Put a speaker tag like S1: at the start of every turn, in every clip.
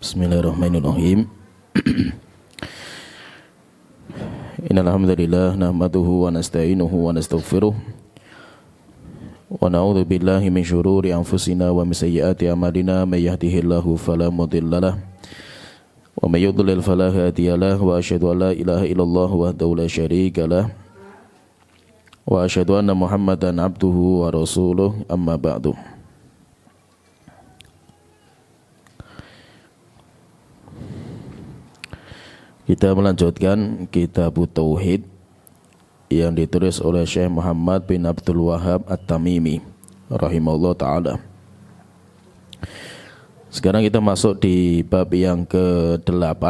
S1: Bismillahirrahmanirrahim. Innal hamdalillah nahmaduhu wa nasta'inuhu wa nastaghfiruh wa na'udzu billahi min syururi anfusina wa min sayyiati a'malina may yahdihillahu fala mudhillalah wa may yudlil fala hadiyalah wa asyhadu an la ilaha illallah wahdahu la syarikalah wa asyhadu anna Muhammadan abduhu wa rasuluh amma ba'du. Kita melanjutkan kitab Tauhid yang ditulis oleh Syekh Muhammad bin Abdul Wahhab At-Tamimi rahimahullah ta'ala. Sekarang kita masuk di bab yang ke-8.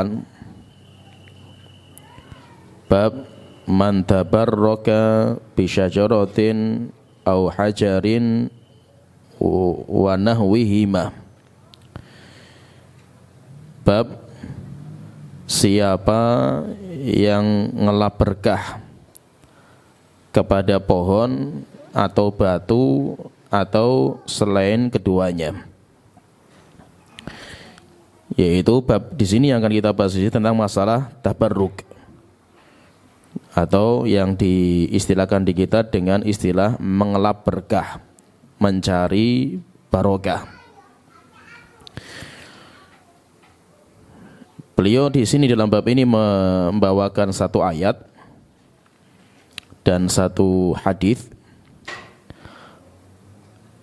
S1: Bab man tabarraka bi syajaratin aw hajarin wa nahwihima. Bab siapa yang ngelap berkah kepada pohon atau batu atau selain keduanya. Yaitu bab di sini yang akan kita bahas tentang masalah tabarruk atau yang diistilahkan di kita dengan istilah mengelap berkah, mencari barokah. Beliau di sini dalam bab ini membawakan satu ayat dan satu hadis.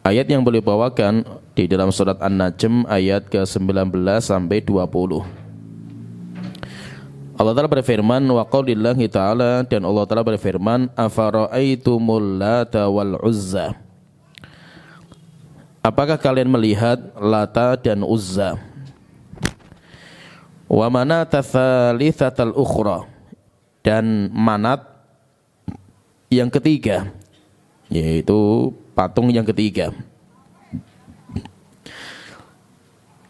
S1: Ayat yang beliau bawakan di dalam surat An-Najm ayat ke-19 sampai 20. Allah Ta'ala berfirman wa qaulillahi ta'ala, dan Allah Ta'ala berfirman afara'aitumul Lata wal Uzza. Apakah kalian melihat Lata dan Uzza? Wa manata tsalitsatal ukhra, dan Manat yang ketiga, yaitu patung yang ketiga.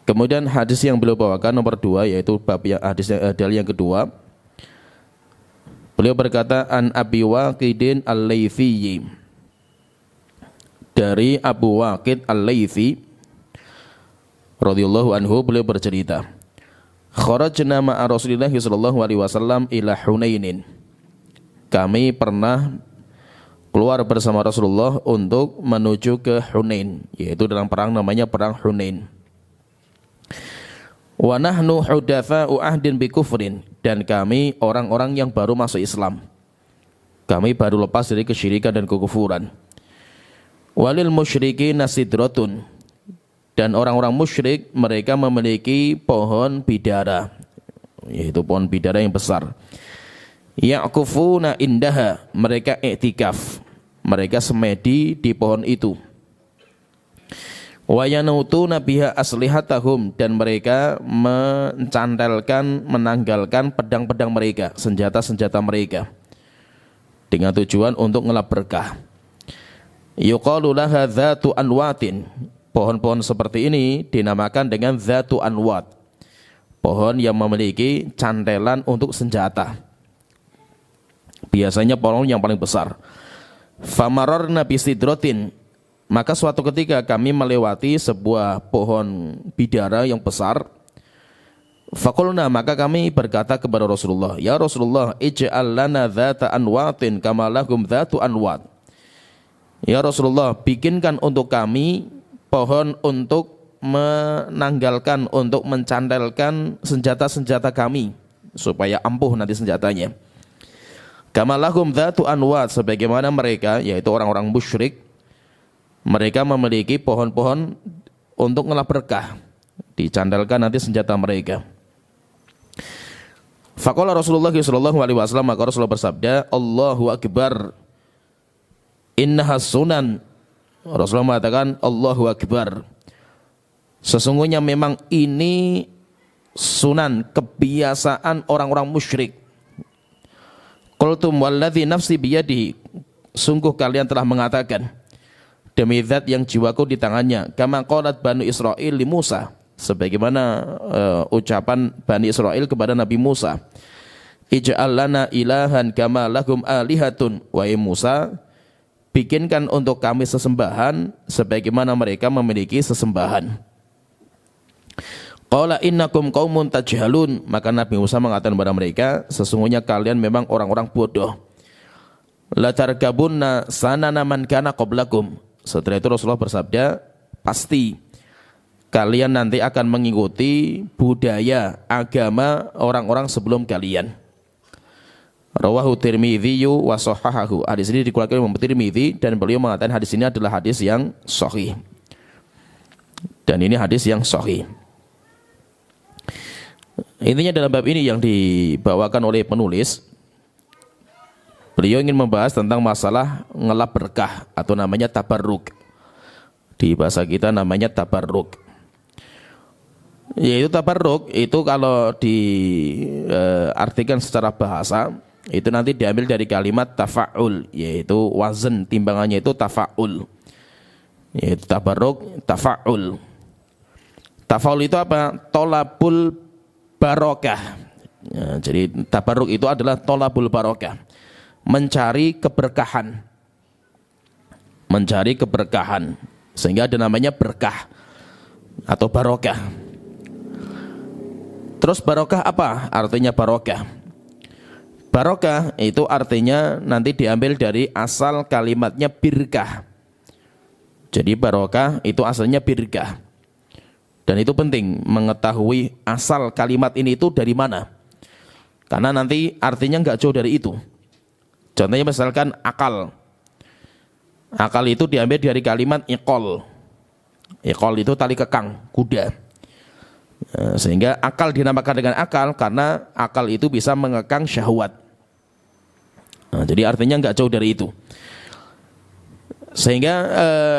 S1: Kemudian hadis yang beliau bawakan nomor 2, yaitu bab yang hadis yang kedua. Beliau berkata an Abi Waqidin Al-Laitsi, dari Abu Waqid Al-Laitsi radhiyallahu anhu, beliau bercerita kharajna ma'a Rasulillah sallallahu alaihi wasallam ila Hunainin. Kami pernah keluar bersama Rasulullah untuk menuju ke Hunain, yaitu dalam perang namanya perang Hunain. Wa nahnu hudatsa'u ahdin bi kufrin, dan kami orang-orang yang baru masuk Islam. Kami baru lepas dari kesyirikan dan kekufuran. Walil musyrikin sidratun, dan orang-orang musyrik mereka memiliki pohon bidara, yaitu pohon bidara yang besar. Ya'kufuna indaha, mereka i'tikaf, mereka semedi di pohon itu. Wa yanutuna biha aslihatahum, dan mereka mencantelkan, menanggalkan pedang-pedang mereka, senjata-senjata mereka, dengan tujuan untuk ngelap berkah. Yuqalu laha dzatu anwatin, pohon-pohon seperti ini dinamakan dengan dzatu anwat, pohon yang memiliki cantelan untuk senjata, biasanya pohon yang paling besar. Famararna bisidratin, maka suatu ketika kami melewati sebuah pohon bidara yang besar. Faqulna, maka kami berkata kepada Rasulullah, ya Rasulullah, ij'al lana dzata anwatin kama lahum dzatu anwat. Ya Rasulullah, bikinkan untuk kami pohon untuk menanggalkan, untuk mencantelkan senjata-senjata kami, supaya ampuh nanti senjatanya. Kama lahum dzatu anwat, sebagaimana mereka, yaitu orang-orang musyrik, mereka memiliki pohon-pohon untuk ngelap berkah, dicantelkan nanti senjata mereka. Faqala Rasulullah sallallahu alaihi wasallam, maka Rasulullah bersabda, Allahu akbar, innahas sunan. Rasulullah mengatakan Allahu akbar, sesungguhnya memang ini sunan, kebiasaan orang-orang musyrik. Qultum walladzi nafsi biyadihi, sungguh kalian telah mengatakan, demi zat yang jiwaku di tangannya, kama qalat Bani Israil li Musa, sebagaimana ucapan Bani Israil kepada Nabi Musa, ij'al lana ilahan kama lahum alihatun, wahai Musa, bikinkan untuk kami sesembahan sebagaimana mereka memiliki sesembahan. Qala innakum qaumun tajhalun, maka Nabi Musa mengatakan kepada mereka, sesungguhnya kalian memang orang-orang bodoh. La tarkabunna sanana man kana qablakum. Setelah itu Rasulullah bersabda, pasti kalian nanti akan mengikuti budaya agama orang-orang sebelum kalian. Rawahu Tirmidzi wa shahahahu. Hadis ini dikeluarkan oleh Imam Tirmidzi dan beliau mengatakan hadis ini adalah hadis yang sahih. Dan ini hadis yang sahih. Intinya dalam bab ini yang dibawakan oleh penulis, beliau ingin membahas tentang masalah ngelap berkah atau namanya tabarruk. Di bahasa kita namanya tabarruk. Yaitu tabarruk itu kalau diartikan secara bahasa itu nanti diambil dari kalimat tafa'ul, yaitu wazan timbangannya itu tafa'ul. Yaitu tabarruk, tafa'ul. Tafa'ul itu apa? Tolabul barokah. Ya, jadi tabarruk itu adalah tolabul barokah, mencari keberkahan, mencari keberkahan, sehingga ada namanya berkah atau barokah. Terus barokah apa artinya barokah? Barokah itu artinya nanti diambil dari asal kalimatnya birkah. Jadi barokah itu asalnya birkah. Dan itu penting mengetahui asal kalimat ini itu dari mana. Karena nanti artinya nggak jauh dari itu. Contohnya misalkan akal. Akal itu diambil dari kalimat iqol. Iqol itu tali kekang, kuda. Sehingga akal dinamakan dengan akal karena akal itu bisa mengekang syahwat. Jadi artinya nggak jauh dari itu. Sehingga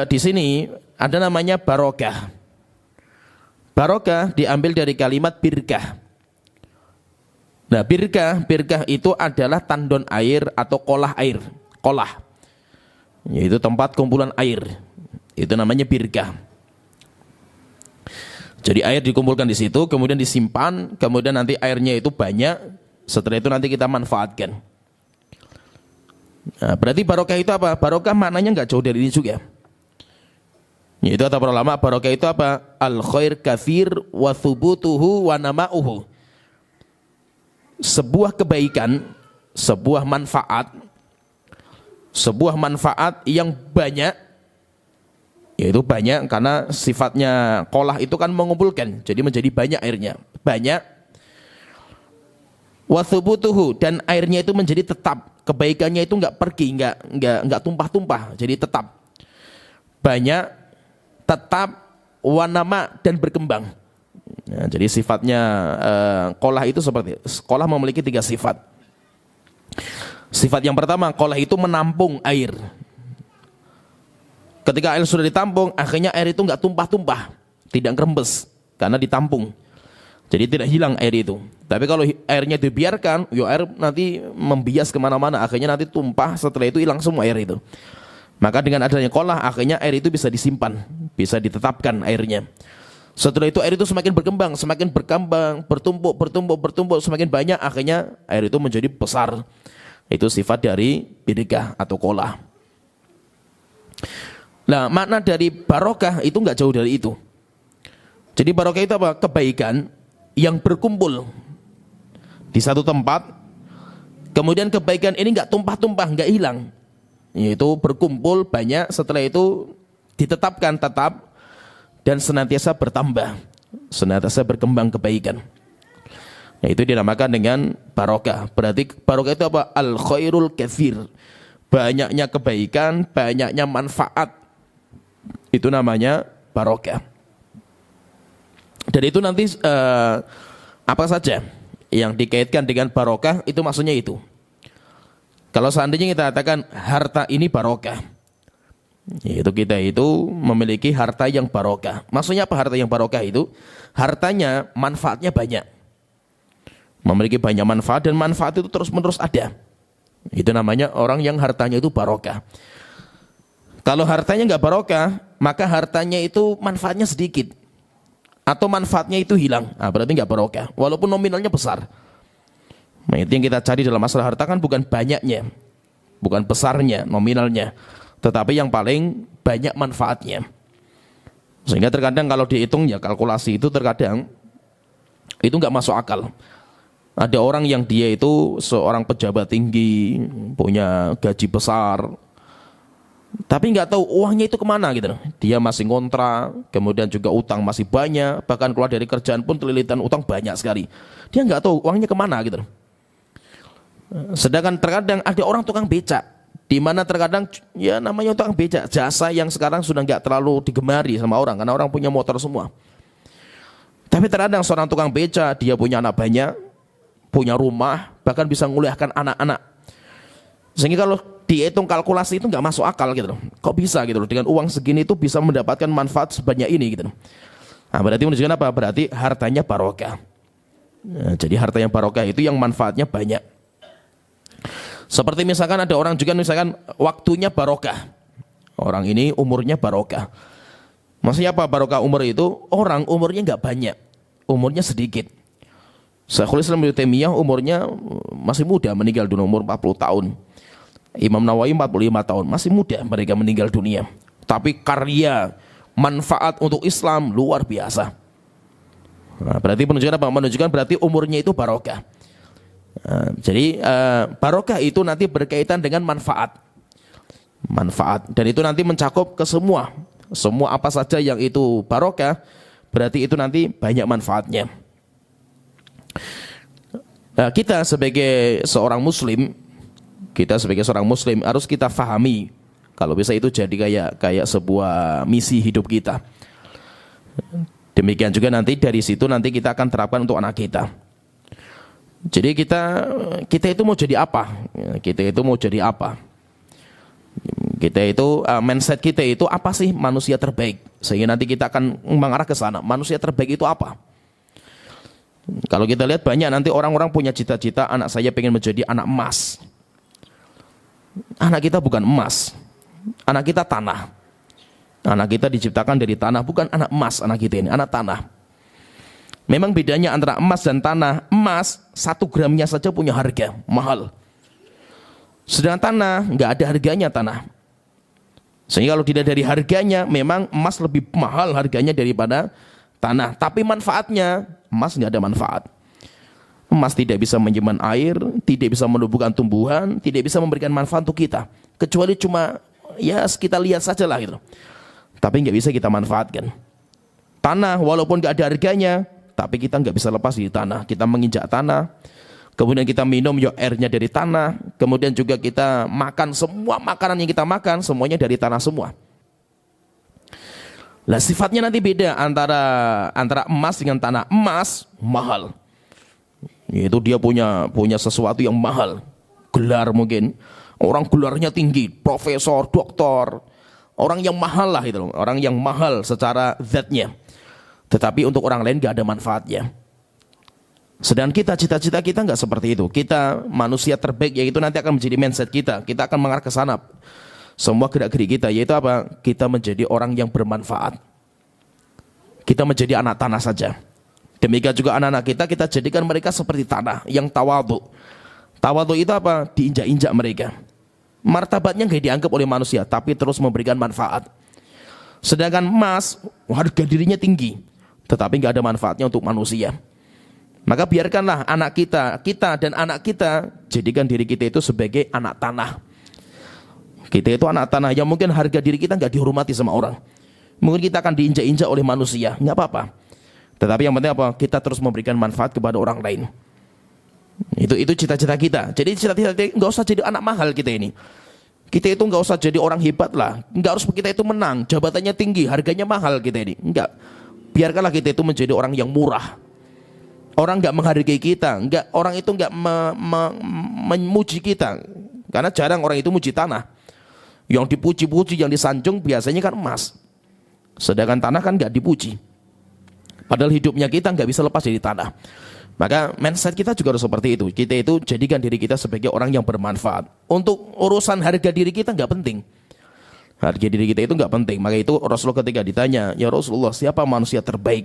S1: di sini ada namanya barokah. Barokah diambil dari kalimat birkah. Nah, birkah itu adalah tandon air atau kolah air, kolah, yaitu tempat kumpulan air. Itu namanya birkah. Jadi air dikumpulkan di situ, kemudian disimpan, kemudian nanti airnya itu banyak. Setelah itu nanti kita manfaatkan. Nah, berarti barokah itu apa? Barokah maknanya nggak jauh dari ini juga. Yaitu kata para ulama, barokah itu apa? Al khair katsir wa thubutuhu wa nama'uhu. Sebuah kebaikan, sebuah manfaat yang banyak, yaitu banyak karena sifatnya qolah itu kan mengumpulkan, jadi menjadi banyak airnya, banyak. Wa thubutuhu, dan airnya itu menjadi tetap, kebaikannya itu enggak pergi, enggak tumpah-tumpah, jadi tetap. Banyak, tetap, wanama, dan berkembang. Ya, jadi sifatnya qolah itu seperti qolah memiliki 3 sifat. Sifat yang pertama, qolah itu menampung air. Ketika air sudah ditampung, akhirnya air itu enggak tumpah-tumpah, tidak rembes karena ditampung. Jadi tidak hilang air itu. Tapi kalau airnya dibiarkan, air nanti membias kemana-mana, akhirnya nanti tumpah, setelah itu hilang semua air itu. Maka dengan adanya qolah, akhirnya air itu bisa disimpan, bisa ditetapkan airnya. Setelah itu air itu semakin berkembang, bertumpuk, semakin banyak, akhirnya air itu menjadi besar. Itu sifat dari birkah atau qolah. Nah, makna dari barokah itu enggak jauh dari itu. Jadi barokah itu apa? Kebaikan yang berkumpul di satu tempat, kemudian kebaikan ini enggak tumpah-tumpah, enggak hilang. Yaitu berkumpul banyak, setelah itu ditetapkan tetap dan senantiasa bertambah, senantiasa berkembang kebaikan. Nah, itu dinamakan dengan barokah. Berarti barokah itu apa? Al khairul katsir. Banyaknya kebaikan, banyaknya manfaat. Itu namanya barokah. Dan itu nanti apa saja yang dikaitkan dengan barokah itu maksudnya itu. Kalau seandainya kita katakan harta ini barokah, yaitu kita itu memiliki harta yang barokah. Maksudnya apa harta yang barokah itu? Hartanya manfaatnya banyak, memiliki banyak manfaat, dan manfaat itu terus-menerus ada. Itu namanya orang yang hartanya itu barokah. Kalau hartanya nggak barokah, maka hartanya itu manfaatnya sedikit, atau manfaatnya itu hilang. Berarti nggak barokah, walaupun nominalnya besar. Nah, itu yang kita cari dalam masalah harta kan bukan banyaknya, bukan besarnya, nominalnya, tetapi yang paling banyak manfaatnya. Sehingga terkadang kalau dihitung ya kalkulasi itu terkadang Itu nggak masuk akal. Ada orang yang dia itu seorang pejabat tinggi, punya gaji besar, tapi nggak tahu uangnya itu kemana gitu. Dia masih ngontrak, kemudian juga utang masih banyak, bahkan keluar dari kerjaan pun kelilitan utang banyak sekali. Dia nggak tahu uangnya kemana gitu. Sedangkan terkadang ada orang tukang becak, di mana terkadang ya namanya tukang becak, jasa yang sekarang sudah nggak terlalu digemari sama orang, karena orang punya motor semua. Tapi terkadang seorang tukang becak, dia punya anak banyak, punya rumah, bahkan bisa nguliahkan anak-anak. Sehingga kalau dihitung kalkulasi itu nggak masuk akal gitu loh. Kok bisa gitu loh, dengan uang segini itu bisa mendapatkan manfaat sebanyak ini gitu loh. Nah, berarti menunjukkan apa? Berarti hartanya barokah. Nah, jadi harta yang barokah itu yang manfaatnya banyak. Seperti misalkan ada orang juga misalkan waktunya barokah. Orang ini umurnya barokah. Maksudnya apa barokah umur itu? Orang umurnya nggak banyak, umurnya sedikit. Syekhul Islam Ibnu Taimiyah umurnya masih muda, meninggal dunia umur 40 tahun. Imam Nawawi 45 tahun, masih muda mereka meninggal dunia. Tapi karya, manfaat untuk Islam luar biasa. Nah, berarti menunjukkan apa? Menunjukkan berarti umurnya itu barokah. Nah, jadi barokah itu nanti berkaitan dengan manfaat. Manfaat, dan itu nanti mencakup ke semua apa saja yang itu barokah, berarti itu nanti banyak manfaatnya. Nah, kita sebagai seorang muslim harus kita fahami, kalau bisa itu jadi kayak sebuah misi hidup kita. Demikian juga nanti dari situ nanti kita akan terapkan untuk anak kita. Jadi kita itu mau jadi apa? Kita itu mau jadi apa? Kita itu mindset kita itu apa sih manusia terbaik? Sehingga nanti kita akan mengarah ke sana. Manusia terbaik itu apa? Kalau kita lihat banyak nanti orang-orang punya cita-cita, anak saya pengen menjadi anak emas. Anak kita bukan emas, anak kita tanah. Anak kita diciptakan dari tanah, bukan anak emas. Anak kita ini anak tanah. Memang bedanya antara emas dan tanah. Emas 1 gramnya saja punya harga mahal, sedangkan tanah nggak ada harganya tanah. Sehingga kalau tidak dari harganya, memang emas lebih mahal harganya daripada tanah. Tapi manfaatnya, emas nggak ada manfaat. Emas tidak bisa menyimpan air, tidak bisa menumbuhkan tumbuhan, tidak bisa memberikan manfaat untuk kita, kecuali cuma ya kita lihat saja lah gitu. Tapi nggak bisa kita manfaatkan. Tanah walaupun nggak ada harganya, tapi kita nggak bisa lepas dari tanah. Kita menginjak tanah, kemudian kita minum ya airnya dari tanah, kemudian juga kita makan, semua makanan yang kita makan semuanya dari tanah semua. Lah sifatnya nanti beda antara emas dengan tanah. Emas mahal, yaitu dia punya sesuatu yang mahal, gelar mungkin, orang gelarnya tinggi, profesor, doktor, orang yang mahal lah itu, orang yang mahal secara zatnya. Tetapi untuk orang lain gak ada manfaatnya. Sedangkan kita, cita-cita kita nggak seperti itu. Kita manusia terbaik, yaitu nanti akan menjadi mindset kita. Kita akan mengarah ke sana. Semua gerak-gerik kita, yaitu apa? Kita menjadi orang yang bermanfaat. Kita menjadi anak tanah saja. Demikian juga anak-anak kita jadikan mereka seperti tanah yang tawadhu. Tawadhu itu apa? Diinjak-injak mereka. Martabatnya nggak dianggap oleh manusia, tapi terus memberikan manfaat. Sedangkan emas, harga dirinya tinggi, tetapi nggak ada manfaatnya untuk manusia. Maka biarkanlah anak kita dan anak kita, jadikan diri kita itu sebagai anak tanah. Kita itu anak tanah yang mungkin harga diri kita nggak dihormati sama orang. Mungkin kita akan diinjak-injak oleh manusia, nggak apa-apa. Tetapi yang penting apa? Kita terus memberikan manfaat kepada orang lain. Itu cita-cita kita. Jadi cita-cita nggak usah jadi anak mahal kita ini. Kita itu nggak usah jadi orang hebat lah. Nggak harus kita itu menang, jabatannya tinggi, harganya mahal kita ini. Nggak. Biarkanlah kita itu menjadi orang yang murah. Orang nggak menghargai kita, orang itu nggak memuji kita. Karena jarang orang itu muji tanah. Yang dipuji-puji, yang disanjung biasanya kan emas. Sedangkan tanah kan nggak dipuji. Padahal hidupnya kita nggak bisa lepas dari tanah. Maka mindset kita juga harus seperti itu. Kita itu jadikan diri kita sebagai orang yang bermanfaat. Untuk urusan harga diri kita nggak penting. Harga diri kita itu nggak penting. Maka itu Rasulullah ketika ditanya, ya Rasulullah, siapa manusia terbaik?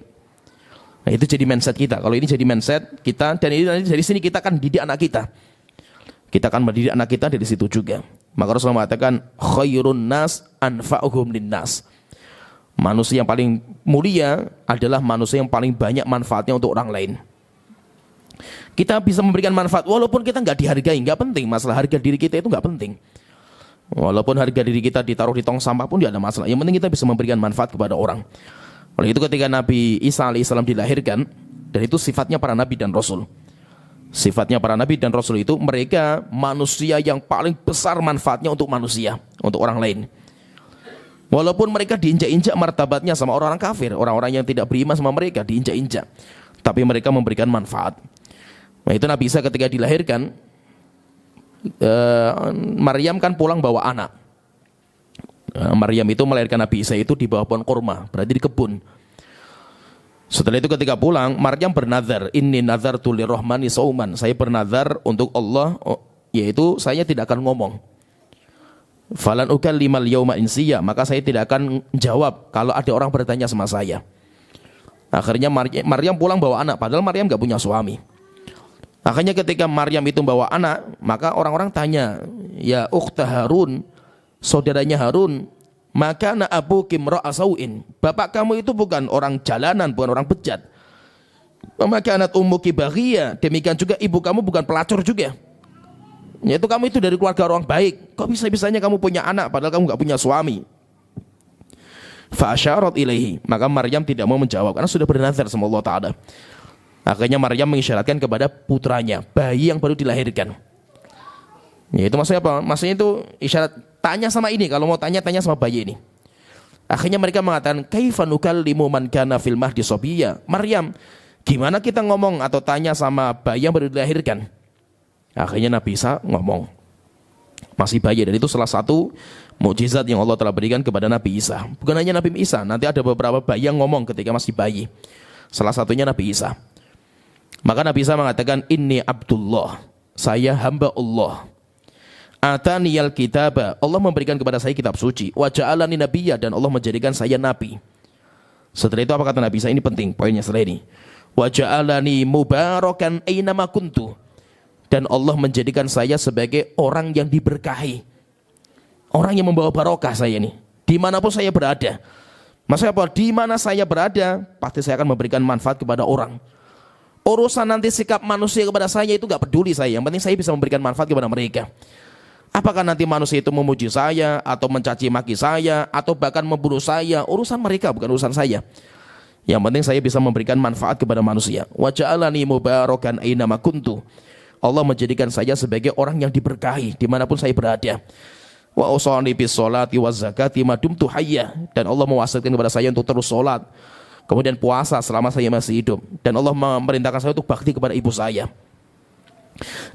S1: Nah, itu jadi mindset kita. Kalau ini jadi mindset kita, dan ini dari sini kita akan didik anak kita. Kita akan mendidik anak kita dari situ juga. Maka Rasulullah mengatakan, khairun nas anfa'uhum linnas. Manusia yang paling mulia adalah manusia yang paling banyak manfaatnya untuk orang lain. Kita bisa memberikan manfaat walaupun kita nggak dihargai, nggak penting. Masalah harga diri kita itu nggak penting. Walaupun harga diri kita ditaruh di tong sampah pun tidak ada masalah. Yang penting kita bisa memberikan manfaat kepada orang. Oleh itu ketika Nabi Isa alaihissalam dilahirkan, dan itu sifatnya para nabi dan rasul. Sifatnya para nabi dan rasul itu mereka manusia yang paling besar manfaatnya untuk manusia, untuk orang lain. Walaupun mereka diinjak-injak martabatnya sama orang-orang kafir, orang-orang yang tidak beriman sama mereka diinjak-injak, tapi mereka memberikan manfaat. Nah itu Nabi Isa ketika dilahirkan, Maryam kan pulang bawa anak. Maryam itu melahirkan Nabi Isa itu di bawah pohon kurma, berarti di kebun. Setelah itu ketika pulang, Maryam bernazar, inni nazartu lirrahmani sauman. Saya bernazar untuk Allah, yaitu saya tidak akan ngomong. Falan ukallimal yauma insiya, maka saya tidak akan jawab kalau ada orang bertanya sama saya. Akhirnya Maryam pulang bawa anak, padahal Maryam gak punya suami. Akhirnya ketika Maryam itu bawa anak, maka orang-orang tanya, ya ukhta Harun, saudaranya Harun, maka na abuki imra'a sau'in, bapak kamu itu bukan orang jalanan, bukan orang bejat. Maka anat ummuki baghiyah, demikian juga ibu kamu bukan pelacur juga. Yaitu kamu itu dari keluarga orang baik. Kok bisa-bisanya kamu punya anak padahal kamu gak punya suami? Fa asyarat ilaihi, maka Maryam tidak mau menjawab karena sudah bernazar sama Allah Ta'ala. Akhirnya Maryam mengisyaratkan kepada putranya, bayi yang baru dilahirkan. Yaitu maksudnya apa? Maksudnya itu isyarat, tanya sama ini, kalau mau tanya sama bayi ini. Akhirnya mereka mengatakan, kaifa nukallimu man kana fil mahdi sabiyya? Maryam, gimana kita ngomong atau tanya sama bayi yang baru dilahirkan? Akhirnya Nabi Isa ngomong, masih bayi, dan itu salah satu mukjizat yang Allah telah berikan kepada Nabi Isa. Bukan hanya Nabi Isa, nanti ada beberapa bayi yang ngomong ketika masih bayi. Salah satunya Nabi Isa. Maka Nabi Isa mengatakan, inni Abdullah, saya hamba Allah. Ataniyal kitaba, Allah memberikan kepada saya kitab suci. Wa ja'alani nabiyya, dan Allah menjadikan saya nabi. Setelah itu apa kata Nabi Isa? Ini penting poinnya setelah ini. Wa ja'alani mubarakan aynama kuntu, dan Allah menjadikan saya sebagai orang yang diberkahi, orang yang membawa barokah saya ini, dimanapun saya berada. Maksudnya apa? Di mana saya berada, pasti saya akan memberikan manfaat kepada orang. Urusan nanti sikap manusia kepada saya itu gak peduli saya, yang penting saya bisa memberikan manfaat kepada mereka. Apakah nanti manusia itu memuji saya, atau mencaci maki saya, atau bahkan membunuh saya, urusan mereka, bukan urusan saya. Yang penting saya bisa memberikan manfaat kepada manusia. Wa ja'alani mubarakan aynama kuntu, Allah menjadikan saya sebagai orang yang diberkahi dimanapun saya berada. Wa usani bis sholati waz zakati ma dumtu hayya, dan Allah mewasiatkan kepada saya untuk terus sholat, kemudian puasa selama saya masih hidup, dan Allah memerintahkan saya untuk bakti kepada ibu saya.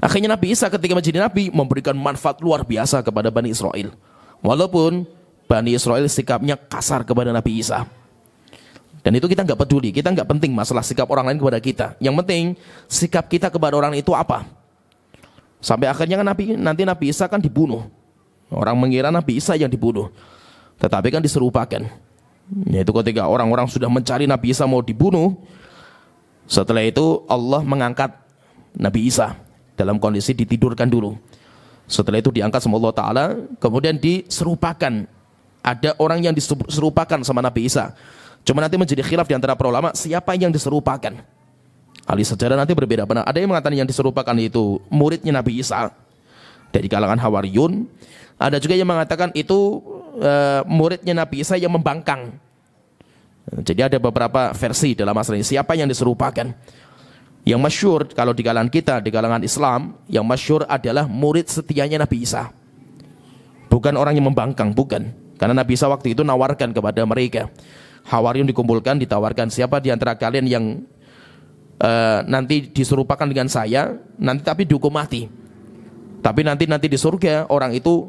S1: Akhirnya Nabi Isa ketika menjadi nabi memberikan manfaat luar biasa kepada Bani Israel. Walaupun Bani Israel sikapnya kasar kepada Nabi Isa, dan itu kita nggak peduli, kita nggak penting masalah sikap orang lain kepada kita. Yang penting sikap kita kepada orang itu apa. Sampai akhirnya kan nanti Nabi Isa kan dibunuh. Orang mengira Nabi Isa yang dibunuh, tetapi kan diserupakan. Yaitu ketika orang-orang sudah mencari Nabi Isa mau dibunuh, setelah itu Allah mengangkat Nabi Isa dalam kondisi ditidurkan dulu. Setelah itu diangkat sama Allah Ta'ala, kemudian diserupakan. Ada orang yang diserupakan sama Nabi Isa. Cuma nanti menjadi khilaf di antara para ulama siapa yang diserupakan. Ahli sejarah nanti berbeda. Benar, ada yang mengatakan yang diserupakan itu muridnya Nabi Isa dari kalangan Hawariyun. Ada juga yang mengatakan itu muridnya Nabi Isa yang membangkang. Jadi ada beberapa versi dalam masalah ini siapa yang diserupakan. Yang masyhur kalau di kalangan kita, di kalangan Islam, yang masyhur adalah murid setianya Nabi Isa, bukan orang yang membangkang, bukan. Karena Nabi Isa waktu itu nawarkan kepada mereka, Hawariyun dikumpulkan, ditawarkan, siapa di antara kalian yang nanti diserupakan dengan saya, nanti tapi dihukum mati, tapi nanti di surga orang itu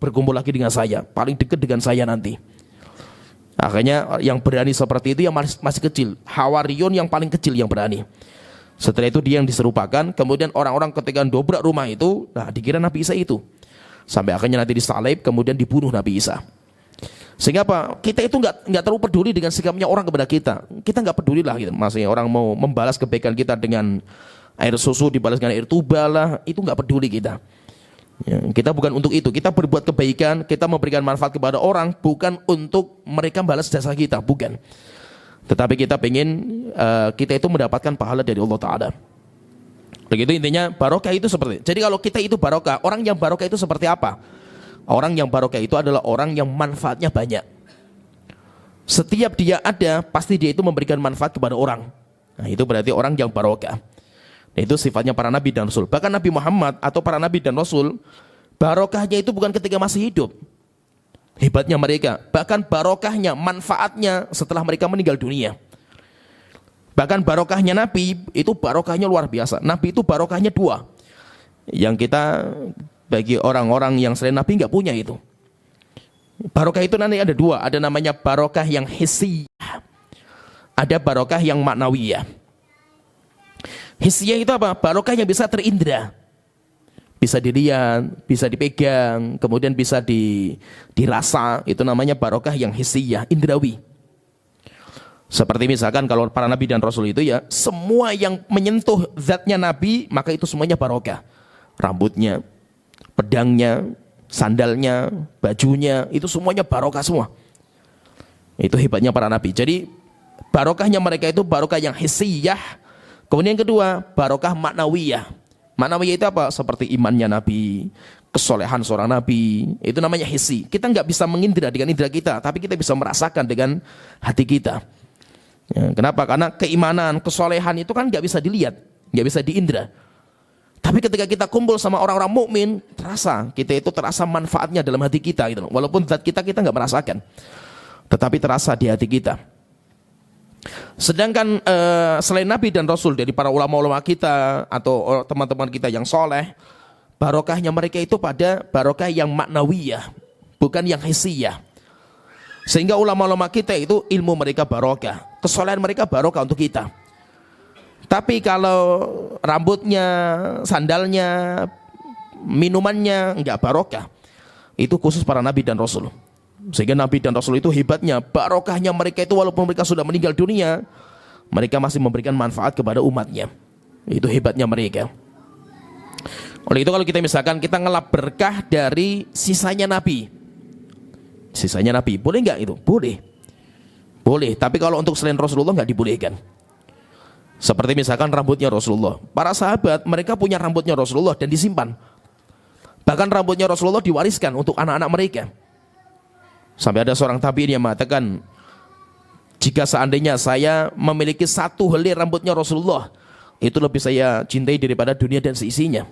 S1: berkumpul lagi dengan saya, paling dekat dengan saya nanti. Akhirnya yang berani seperti itu yang masih kecil, Hawariyun yang paling kecil yang berani. Setelah itu dia yang diserupakan, kemudian orang-orang ketika dobrak rumah itu, nah dikira Nabi Isa itu. Sampai akhirnya nanti disalib, kemudian dibunuh Nabi Isa. Sehingga apa? Kita itu nggak terlalu peduli dengan sikapnya orang kepada kita. Kita nggak peduli lah gitu. Maksudnya orang mau membalas kebaikan kita dengan air susu dibalas dengan air tuba lah, itu nggak peduli kita. Ya, kita bukan untuk itu. Kita berbuat kebaikan, kita memberikan manfaat kepada orang bukan untuk mereka balas jasa kita, bukan. Tetapi kita ingin kita itu mendapatkan pahala dari Allah Ta'ala. Begitu intinya barokah itu seperti. Jadi kalau kita itu barokah, orang yang barokah itu seperti apa? Orang yang barokah itu adalah orang yang manfaatnya banyak. Setiap dia ada, pasti dia itu memberikan manfaat kepada orang. Nah, itu berarti orang yang barokah. Nah, itu sifatnya para nabi dan rasul. Bahkan Nabi Muhammad atau para nabi dan rasul, barokahnya itu bukan ketika masih hidup. Hebatnya mereka. Bahkan barokahnya, manfaatnya setelah mereka meninggal dunia. Bahkan barokahnya nabi, itu barokahnya luar biasa. Nabi itu barokahnya dua. Yang kita, bagi orang-orang yang selain nabi nggak punya itu. Barokah itu nanti ada dua. Ada namanya barokah yang hissiyah. Ada barokah yang maknawiyah. Hissiyah itu apa? Barokah yang bisa terindra. Bisa dilihat, bisa dipegang, kemudian bisa dirasa. Itu namanya barokah yang hissiyah, indrawi. Seperti misalkan kalau para nabi dan rasul itu ya, semua yang menyentuh zatnya nabi, maka itu semuanya barokah. Rambutnya, pedangnya, sandalnya, bajunya, itu semuanya barokah semua. Itu hebatnya para nabi. Jadi barokahnya mereka itu barokah yang hissiyah. Kemudian yang kedua, barokah maknawiyah. Maknawiyah itu apa? Seperti imannya nabi, kesolehan seorang nabi, itu namanya hissi. Kita nggak bisa mengindra dengan indra kita, tapi kita bisa merasakan dengan hati kita. Ya, kenapa? Karena keimanan, kesolehan itu kan nggak bisa dilihat, nggak bisa diindra. Tapi ketika kita kumpul sama orang-orang mukmin, terasa, kita itu terasa manfaatnya dalam hati kita gitu. Walaupun zat kita nggak merasakan, tetapi terasa di hati kita. Sedangkan selain nabi dan rasul dari para ulama-ulama kita atau teman-teman kita yang soleh, barokahnya mereka itu pada barokah yang maknawiyah, bukan yang hissiyah. Sehingga ulama-ulama kita itu ilmu mereka barokah, kesolehan mereka barokah untuk kita. Tapi kalau rambutnya, sandalnya, minumannya enggak barokah, itu khusus para nabi dan rasul. Sehingga nabi dan rasul itu hebatnya, barokahnya mereka itu walaupun mereka sudah meninggal dunia, mereka masih memberikan manfaat kepada umatnya. Itu hebatnya mereka. Oleh itu kalau kita misalkan kita ngelap berkah dari sisanya nabi, sisanya nabi, boleh nggak itu? Boleh. Boleh, tapi kalau untuk selain Rasulullah nggak dibolehkan. Seperti misalkan rambutnya Rasulullah. Para sahabat mereka punya rambutnya Rasulullah dan disimpan. Bahkan rambutnya Rasulullah diwariskan untuk anak-anak mereka. Sampai ada seorang tabi'in yang mengatakan, jika seandainya saya memiliki satu helai rambutnya Rasulullah, itu lebih saya cintai daripada dunia dan seisinya.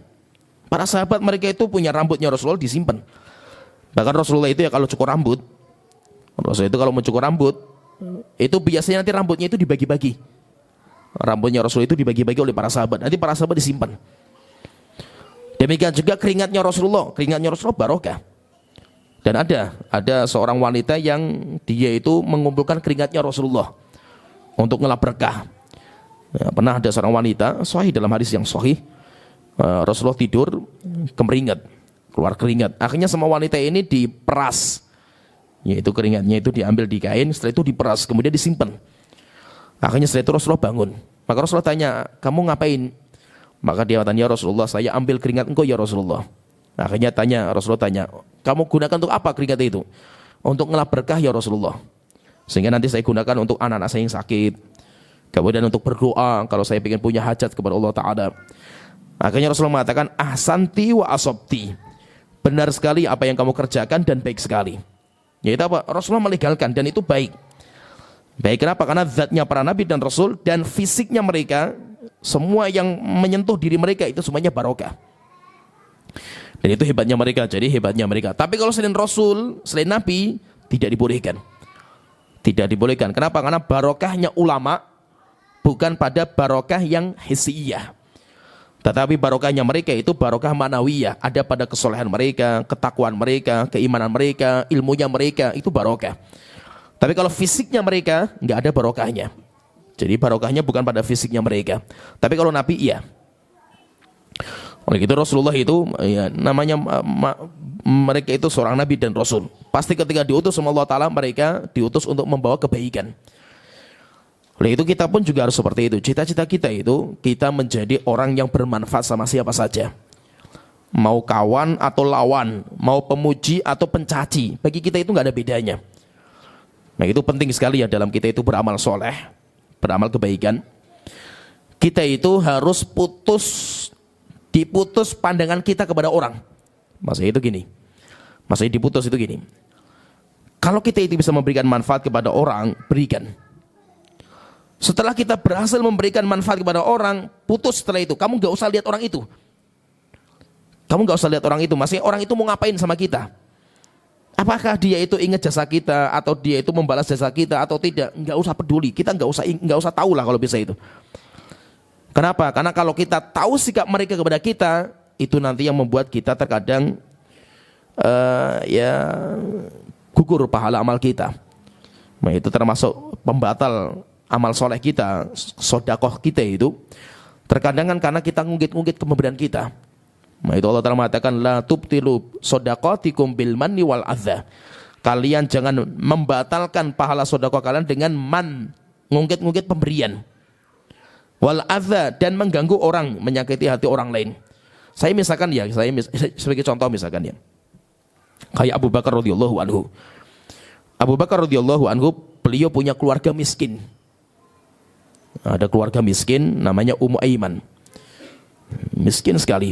S1: Para sahabat mereka itu punya rambutnya Rasulullah disimpan. Bahkan Rasulullah itu ya kalau cukur rambut, Rasulullah itu kalau mencukur rambut, itu biasanya nanti rambutnya itu dibagi-bagi. Rambutnya Rasulullah itu dibagi-bagi oleh para sahabat. Nanti para sahabat disimpan. Demikian juga keringatnya Rasulullah barokah. Dan ada seorang wanita yang dia itu mengumpulkan keringatnya Rasulullah untuk ngelap berkah. Ya, pernah ada seorang wanita, sahih dalam hadis yang sahih, Rasulullah tidur, kemeringat, keluar keringat. Akhirnya sama wanita ini diperas, yaitu keringatnya itu diambil di kain, setelah itu diperas, kemudian disimpan. Akhirnya setelah itu Rasulullah bangun. Maka Rasulullah tanya, kamu ngapain? Maka dia tanya, Rasulullah, saya ambil keringat engkau ya Rasulullah. Akhirnya Rasulullah tanya, kamu gunakan untuk apa keringat itu? Untuk ngelap berkah ya Rasulullah. Sehingga nanti saya gunakan untuk anak-anak saya yang sakit. Kemudian untuk berdoa kalau saya ingin punya hajat kepada Allah Ta'ala. Akhirnya Rasulullah mengatakan, ahsanti wa asobti. Benar sekali apa yang kamu kerjakan dan baik sekali. Yaitu apa? Rasulullah melegalkan dan itu baik. Baik kenapa? Karena zatnya para nabi dan rasul dan fisiknya mereka, semua yang menyentuh diri mereka itu semuanya barokah. Dan itu hebatnya mereka, jadi hebatnya mereka. Tapi kalau selain Rasul, selain Nabi, tidak dibolehkan. Tidak dibolehkan. Kenapa? Karena barokahnya ulama bukan pada barokah yang hissiyah. Tetapi barokahnya mereka itu barokah manawiyah. Ada pada kesolehan mereka, ketakwaan mereka, keimanan mereka, ilmunya mereka, itu barokah. Tapi kalau fisiknya mereka, nggak ada barokahnya. Jadi barokahnya bukan pada fisiknya mereka. Tapi kalau Nabi, iya. Oleh itu Rasulullah itu ya, namanya mereka itu seorang nabi dan rasul. Pasti ketika diutus sama Allah Ta'ala mereka diutus untuk membawa kebaikan. Oleh itu kita pun juga harus seperti itu. Cita-cita kita itu kita menjadi orang yang bermanfaat sama siapa saja. mau kawan atau lawan, mau pemuji atau pencaci, bagi kita itu nggak ada bedanya. Nah itu penting sekali ya dalam kita itu beramal soleh, beramal kebaikan. Kita itu harus diputus pandangan kita kepada orang. Maksudnya itu gini, maksudnya diputus itu gini. Kalau kita itu bisa memberikan manfaat kepada orang, berikan. Setelah kita berhasil memberikan manfaat kepada orang, putus setelah itu. Kamu gak usah lihat orang itu. Kamu gak usah lihat orang itu. Maksudnya orang itu mau ngapain sama kita? Apakah dia itu ingat jasa kita, atau dia itu membalas jasa kita atau tidak? Gak usah peduli. Kita gak usah tahu lah kalau bisa itu. Kenapa? Karena kalau kita tahu sikap mereka kepada kita, itu nanti yang membuat kita terkadang gugur pahala amal kita. Nah, itu termasuk pembatal amal soleh kita, sodakoh kita itu. Terkadang kan karena kita ngungkit-ngungkit pemberian kita. Nah, itu Allah Ta'ala mengatakan, la tubtilu sodakotikum bil manni wal adha. Kalian jangan membatalkan pahala sodakoh kalian dengan ngungkit-ngungkit pemberian. Wal adha, dan mengganggu orang, menyakiti hati orang lain. Saya misalkan ya, sebagai contoh misalkan ya, kayak Abu Bakar radhiyallahu anhu. Abu Bakar radhiyallahu anhu, beliau punya keluarga miskin. Ada keluarga miskin namanya Ummu Aiman. Miskin sekali.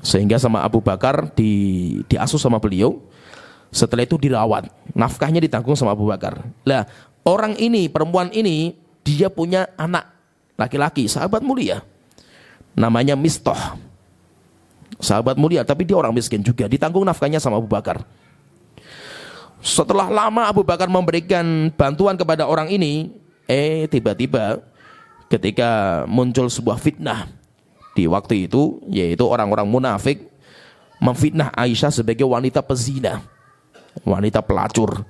S1: Sehingga sama Abu Bakar diasuh sama beliau. Setelah itu dirawat. Nafkahnya ditanggung sama Abu Bakar. Lah, orang ini, perempuan ini, dia punya anak laki-laki, sahabat mulia. Namanya Mistah. Sahabat mulia, tapi dia orang miskin juga. Ditanggung nafkahnya sama Abu Bakar. Setelah lama Abu Bakar memberikan bantuan kepada orang ini, tiba-tiba ketika muncul sebuah fitnah di waktu itu, yaitu orang-orang munafik memfitnah Aisyah sebagai wanita pezina, wanita pelacur.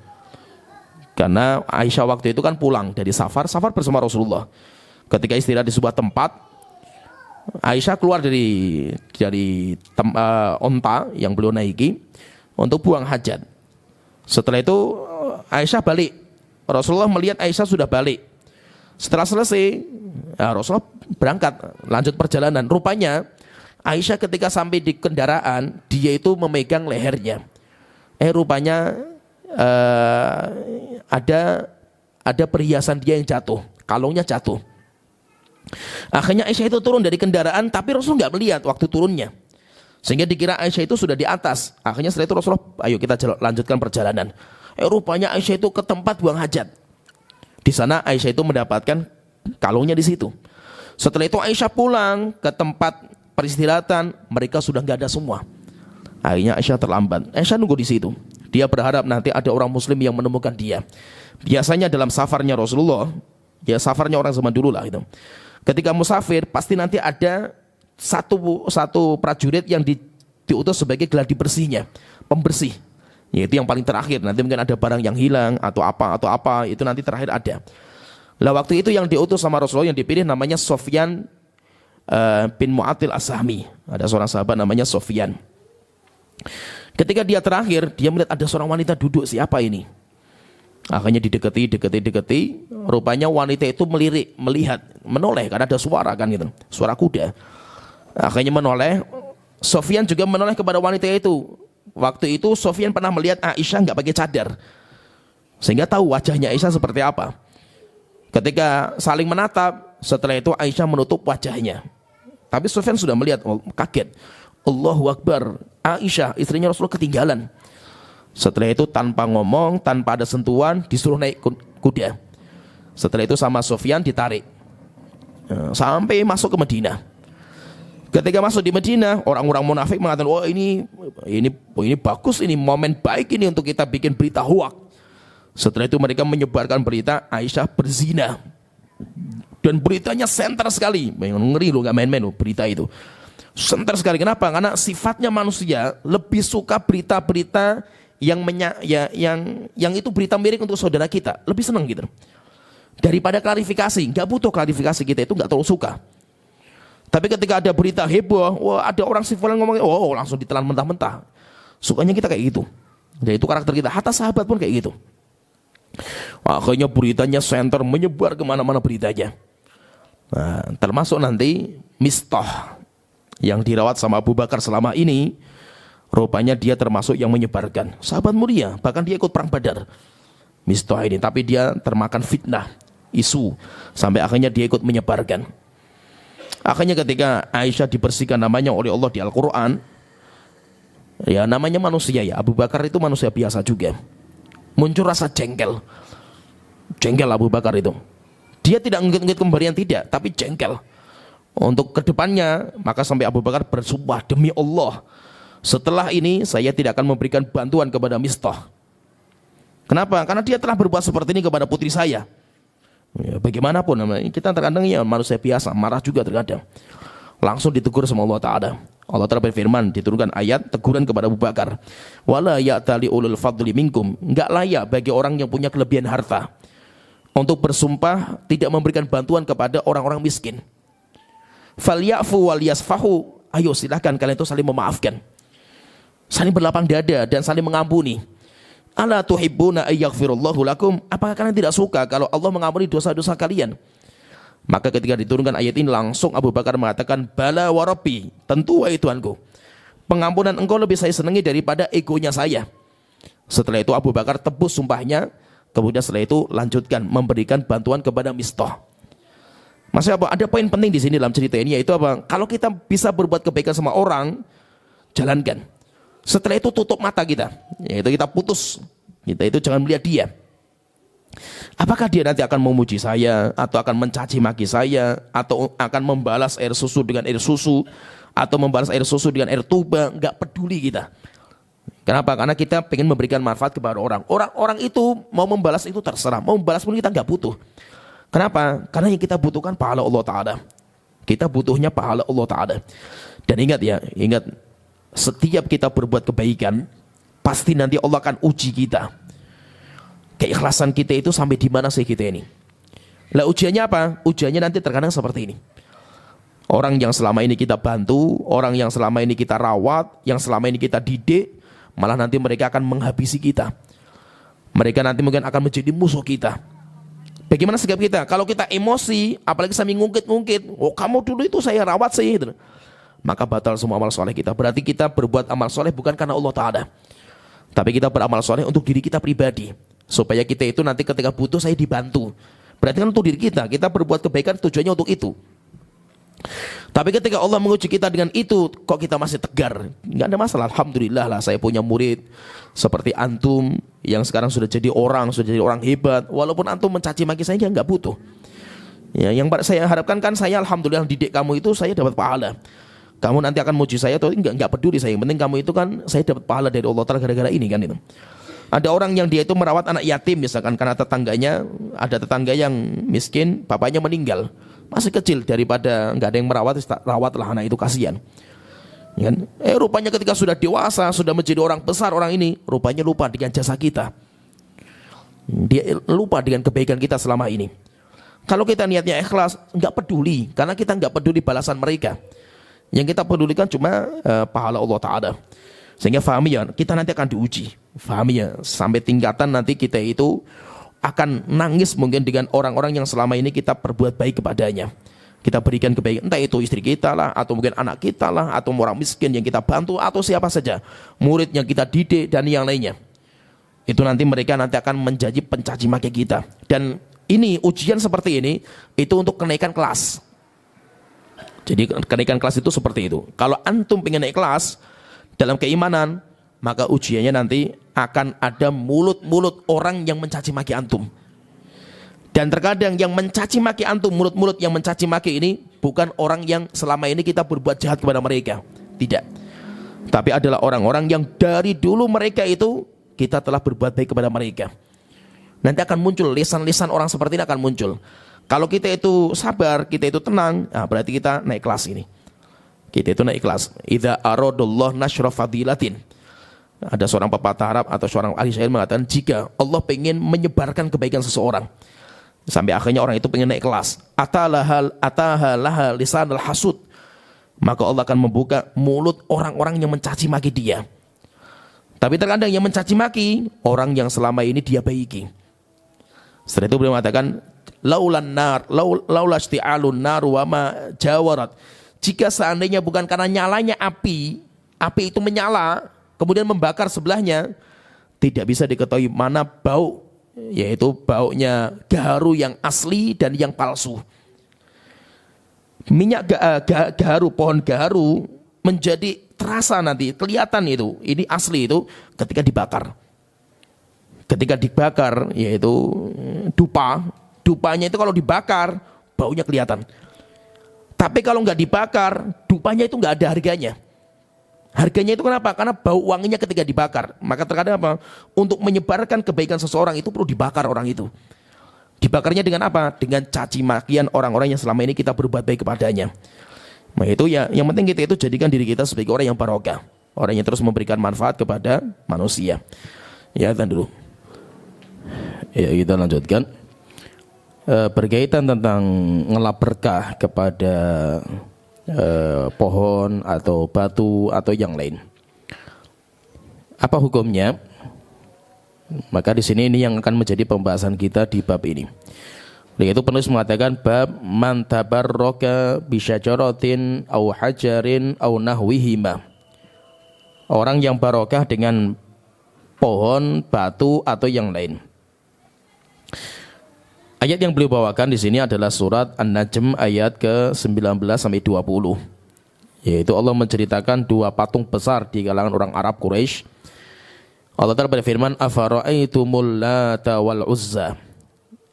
S1: Karena Aisyah waktu itu kan pulang dari safar bersama Rasulullah. Ketika istirahat di sebuah tempat, Aisyah keluar dari onta yang beliau naiki untuk buang hajat. Setelah itu Aisyah balik. Rasulullah melihat Aisyah sudah balik. Setelah selesai, Rasulullah berangkat lanjut perjalanan. Rupanya Aisyah ketika sampai di kendaraan, dia itu memegang lehernya. Rupanya ada perhiasan dia yang jatuh, kalungnya jatuh. Akhirnya Aisyah itu turun dari kendaraan, tapi Rasul nggak melihat waktu turunnya, sehingga dikira Aisyah itu sudah di atas. Akhirnya setelah itu Rasulullah, ayo kita lanjutkan perjalanan. Rupanya Aisyah itu ke tempat buang hajat. Di sana Aisyah itu mendapatkan kalungnya di situ. Setelah itu Aisyah pulang ke tempat peristirahatan, mereka sudah nggak ada semua. Akhirnya Aisyah terlambat. Aisyah nunggu di situ. Dia berharap nanti ada orang Muslim yang menemukan dia. Biasanya dalam safarnya Rasulullah, ya safarnya orang zaman dulu lah itu. Ketika musafir, pasti nanti ada satu prajurit yang diutus sebagai geladi bersihnya, pembersih. Yaitu yang paling terakhir. Nanti mungkin ada barang yang hilang atau apa, itu nanti terakhir ada. Lah waktu itu yang diutus sama Rasulullah, yang dipilih namanya Sofyan bin Mu'attil As-Sahmi. Ada seorang sahabat namanya Sofyan. Ketika dia terakhir, dia melihat ada seorang wanita duduk. Siapa ini? Akhirnya didekati. Rupanya wanita itu melihat, menoleh karena ada suara kan gitu, suara kuda. Akhirnya menoleh. Sofyan juga menoleh kepada wanita itu. Waktu itu Sofyan pernah melihat Aisyah nggak pakai cadar, sehingga tahu wajahnya Aisyah seperti apa. Ketika saling menatap, setelah itu Aisyah menutup wajahnya. Tapi Sofyan sudah melihat, kaget. Allahu Akbar, Aisyah istrinya Rasulullah ketinggalan. Setelah itu tanpa ngomong, tanpa ada sentuhan, disuruh naik kuda. Setelah itu sama Sofyan ditarik sampai masuk ke Madinah. Ketika masuk di Madinah, orang-orang munafik mengatakan, wah ini bagus, ini momen baik ini untuk kita bikin berita hoak. Setelah itu mereka menyebarkan berita Aisyah berzina. Dan beritanya senter sekali. Ngeri loh, gak main-main loh berita itu. Senter sekali. Kenapa? Karena sifatnya manusia lebih suka berita-berita yang itu berita miring untuk saudara kita. Lebih senang gitu. Daripada klarifikasi. Gak butuh klarifikasi, kita itu gak terlalu suka. Tapi ketika ada berita heboh, wah ada orang si fulan ngomongin, langsung ditelan mentah-mentah. Sukanya kita kayak gitu. Dan itu karakter kita. Hatta sahabat pun kayak gitu. Akhirnya beritanya senter, menyebar kemana-mana beritanya. Nah, termasuk nanti Mistah. yang dirawat sama Abu Bakar selama ini, rupanya dia termasuk yang menyebarkan. Sahabat mulia, bahkan dia ikut perang Badar. Mistah ini, tapi dia termakan fitnah, isu, sampai akhirnya dia ikut menyebarkan. Akhirnya ketika Aisyah dibersihkan namanya oleh Allah di Al-Quran, ya namanya manusia ya, Abu Bakar itu manusia biasa juga. Muncul rasa jengkel. Jengkel Abu Bakar itu. Dia tidak ngikut pemberian tidak, tapi jengkel. Untuk kedepannya, maka sampai Abu Bakar bersumpah, demi Allah, setelah ini saya tidak akan memberikan bantuan kepada Mistah. Kenapa? Karena dia telah berbuat seperti ini kepada putri saya. Ya, bagaimanapun kita terkadang ya manusia biasa, marah juga terkadang. Langsung ditegur sama Allah Ta'ala. Allah Ta'ala berfirman, diturunkan ayat teguran kepada Abu Bakar. Wala ya'tali ulul fadli minkum. Enggak layak bagi orang yang punya kelebihan harta untuk bersumpah tidak memberikan bantuan kepada orang-orang miskin. Falyafu wal yasfahu. Ayo silahkan kalian itu saling memaafkan, saling berlapang dada dan saling mengampuni. Ala tuhibbuna ayyaghfirullahu lakum. Apakah kalian tidak suka kalau Allah mengampuni dosa-dosa kalian? Maka ketika diturunkan ayat ini langsung Abu Bakar mengatakan, bala wa rabbi, tentu wahai Tuhanku, pengampunan engkau lebih saya senangi daripada egonya saya. Setelah itu Abu Bakar tebus sumpahnya. Kemudian setelah itu lanjutkan memberikan bantuan kepada Mistah. Maksudnya apa? Ada poin penting di sini dalam cerita ini, yaitu apa? Kalau kita bisa berbuat kebaikan sama orang, jalankan. Setelah itu tutup mata kita, yaitu kita putus. Kita itu jangan melihat dia. Apakah dia nanti akan memuji saya, atau akan mencaci maki saya, atau akan membalas air susu dengan air susu, atau membalas air susu dengan air tuba? Enggak peduli kita. Kenapa? Karena kita ingin memberikan manfaat kepada orang. Orang itu mau membalas itu terserah, mau membalas pun kita enggak butuh. Kenapa? Karena yang kita butuhkan pahala Allah Ta'ala. Kita butuhnya pahala Allah Ta'ala. Dan ingat ya, setiap kita berbuat kebaikan, pasti nanti Allah akan uji kita. Keikhlasan kita itu sampai di mana sih kita ini? Lah ujiannya apa? Ujiannya nanti terkadang seperti ini. Orang yang selama ini kita bantu, orang yang selama ini kita rawat, yang selama ini kita didik, malah nanti mereka akan menghabisi kita. Mereka nanti mungkin akan menjadi musuh kita. Bagaimana sikap kita? Kalau kita emosi, apalagi sambil ngungkit-ngungkit, oh kamu dulu itu saya rawat sih, gitu, maka batal semua amal soleh kita. Berarti kita berbuat amal soleh bukan karena Allah Ta'ala, tapi kita beramal soleh untuk diri kita pribadi, supaya kita itu nanti ketika butuh saya dibantu. Berarti kan untuk diri kita berbuat kebaikan tujuannya untuk itu. Tapi ketika Allah menguji kita dengan itu, kok kita masih tegar? Nggak ada masalah. Alhamdulillah lah, saya punya murid seperti antum yang sekarang sudah jadi orang hebat. Walaupun antum mencaci maki saya, nggak butuh. Ya, yang saya harapkan kan saya alhamdulillah didik kamu itu saya dapat pahala. Kamu nanti akan muji saya atau nggak peduli saya. Yang penting kamu itu kan saya dapat pahala dari Allah Ta'ala gara-gara ini kan itu. Ada orang yang dia itu merawat anak yatim misalkan karena ada tetangga yang miskin, bapaknya meninggal. Masih kecil, daripada nggak ada yang merawat, rawatlah anak itu, kasihan. Ya kan? Rupanya ketika sudah dewasa, sudah menjadi orang besar orang ini, rupanya lupa dengan jasa kita. Dia lupa dengan kebaikan kita selama ini. Kalau kita niatnya ikhlas, nggak peduli, karena kita nggak peduli balasan mereka. Yang kita pedulikan cuma pahala Allah Ta'ala. Sehingga fahami ya, kita nanti akan diuji. Fahami ya, sampai tingkatan nanti kita itu akan nangis mungkin dengan orang-orang yang selama ini kita perbuat baik kepadanya. Kita berikan kebaikan, entah itu istri kita lah, atau mungkin anak kita lah, atau orang miskin yang kita bantu, atau siapa saja, murid yang kita didik, dan yang lainnya. Itu nanti mereka nanti akan menjadi pencaci maki kita. Dan ini, ujian seperti ini, itu untuk kenaikan kelas. Jadi kenaikan kelas itu seperti itu. Kalau antum pengen naik kelas dalam keimanan, maka ujiannya nanti akan ada mulut-mulut orang yang mencaci maki antum. Dan terkadang yang mencaci maki antum, mulut-mulut yang mencaci maki ini bukan orang yang selama ini kita berbuat jahat kepada mereka. Tidak. Tapi adalah orang-orang yang dari dulu mereka itu kita telah berbuat baik kepada mereka. Nanti akan muncul lisan-lisan orang seperti ini akan muncul. Kalau kita itu sabar, kita itu tenang, nah berarti kita naik kelas ini. Kita itu naik kelas. Idza aradallahu nashra fadilatin. Ada seorang pepatah Arab atau seorang ahli syair mengatakan, jika Allah pengen menyebarkan kebaikan seseorang, sampai akhirnya orang itu pengen naik kelas, ataha lisanul hasud, maka Allah akan membuka mulut orang-orang yang mencaci maki dia. Tapi terkadang yang mencaci maki orang yang selama ini dia baiki. Setelah itu beliau mengatakan, laula isti'alun nar wa ma jawarat. Jika seandainya bukan karena nyalanya api itu menyala, kemudian membakar sebelahnya, tidak bisa diketahui mana bau, yaitu baunya gaharu yang asli dan yang palsu. Minyak gaharu, pohon gaharu menjadi terasa nanti, kelihatan itu, ini asli itu ketika dibakar. Ketika dibakar, yaitu dupanya itu kalau dibakar, baunya kelihatan. Tapi kalau nggak dibakar, dupanya itu nggak ada harganya. Harganya itu kenapa? Karena bau wanginya ketika dibakar. Maka terkadang apa? Untuk menyebarkan kebaikan seseorang itu perlu dibakar orang itu. Dibakarnya dengan apa? Dengan caci makian orang-orang yang selama ini kita berbuat baik kepadanya. Nah itu ya, yang penting kita itu jadikan diri kita sebagai orang yang barokah, orang yang terus memberikan manfaat kepada manusia. Ya, tahan dulu. Ya, kita lanjutkan. Berkaitan tentang ngelap berkah kepada pohon atau batu atau yang lain. Apa hukumnya? Maka di sini ini yang akan menjadi pembahasan kita di bab ini. Yaitu penulis mengatakan bab man tabarraka bi syajaratin au hajarin au nahwihima. Orang yang barokah dengan pohon, batu atau yang lain. Ayat yang beliau bawakan di sini adalah surat An-Najm ayat ke-19 sampai 20. Yaitu Allah menceritakan dua patung besar di kalangan orang Arab Quraisy. Allah Ta'ala berfirman, afara'aitumul Lata wal Uzza.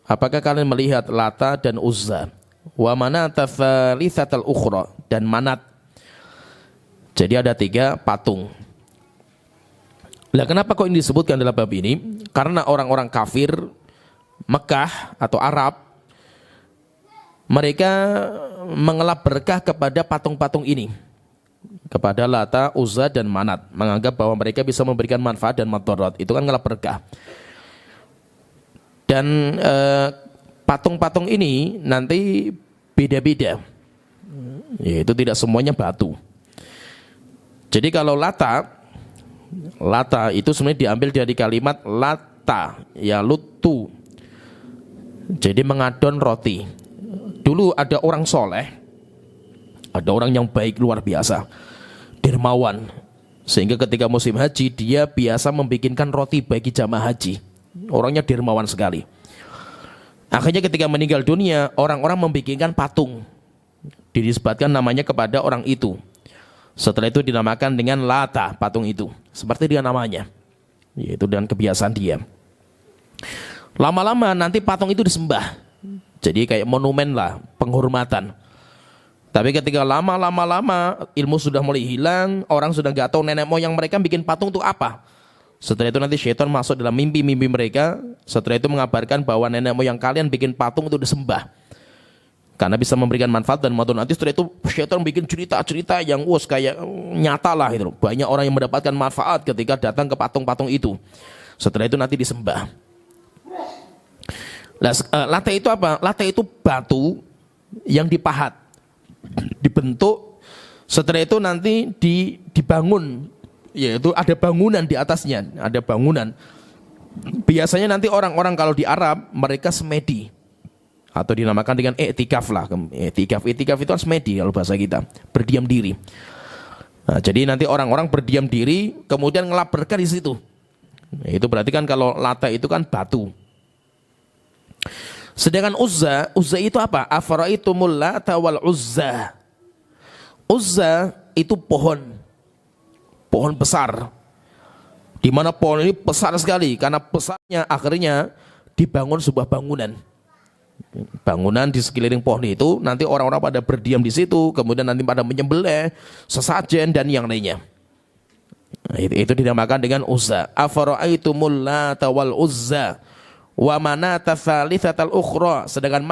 S1: Apakah kalian melihat Lata dan Uzza? Wa manata tsalitsatal ukhra, dan Manat. Jadi ada 3 patung. Lah kenapa kok ini disebutkan dalam bab ini? Karena orang-orang kafir Mekah atau Arab, mereka mengelap berkah kepada patung-patung ini, kepada Lata, Uzza dan Manat, menganggap bahwa mereka bisa memberikan manfaat dan madarat. Itu kan ngelap berkah. Dan patung-patung ini nanti beda-beda, yaitu tidak semuanya batu. Jadi kalau Lata itu sebenarnya diambil dari kalimat Lata, ya lutu, jadi mengadon roti. Dulu ada orang soleh, ada orang yang baik luar biasa, dermawan, sehingga ketika musim haji dia biasa membikinkan roti bagi jamaah haji. Orangnya dermawan sekali. Akhirnya ketika meninggal dunia, orang-orang membikinkan patung, dinisbatkan namanya kepada orang itu. Setelah itu dinamakan dengan Lata, patung itu, seperti dia namanya, yaitu dengan kebiasaan dia. Lama-lama nanti patung itu disembah, jadi kayak monumen lah, penghormatan. Tapi ketika lama-lama ilmu sudah mulai hilang, orang sudah nggak tahu nenek moyang mereka bikin patung itu apa. Setelah itu nanti syaitan masuk dalam mimpi-mimpi mereka. Setelah itu mengabarkan bahwa nenek moyang kalian bikin patung itu disembah, karena bisa memberikan manfaat dan madarat. Nanti setelah itu syaitan bikin cerita-cerita yang kayak nyata lah itu. Banyak orang yang mendapatkan manfaat ketika datang ke patung-patung itu. Setelah itu nanti disembah. Lata itu apa? Lata itu batu yang dipahat, dibentuk. Setelah itu nanti dibangun, yaitu ada bangunan di atasnya, ada bangunan. Biasanya nanti orang-orang kalau di Arab mereka semedi, atau dinamakan dengan i'tikaf lah. I'tikaf itu kan semedi kalau bahasa kita, berdiam diri. Nah, jadi nanti orang-orang berdiam diri kemudian ngelap berkah di situ. Nah, itu berarti kan kalau Lata itu kan batu. Sedangkan Uzza itu apa? Afara'aitumul Lata wal Uzza. Uzza itu pohon besar, di mana pohon ini besar sekali. Karena besarnya akhirnya dibangun sebuah bangunan di sekeliling pohon itu. Nanti orang-orang pada berdiam di situ, kemudian nanti pada menyembelih sesajen dan yang lainnya. Nah, itu dinamakan dengan Uzza. Afara'aitumul Lata wal Uzza wa manata tsalitsatal ukhra. Sedangkan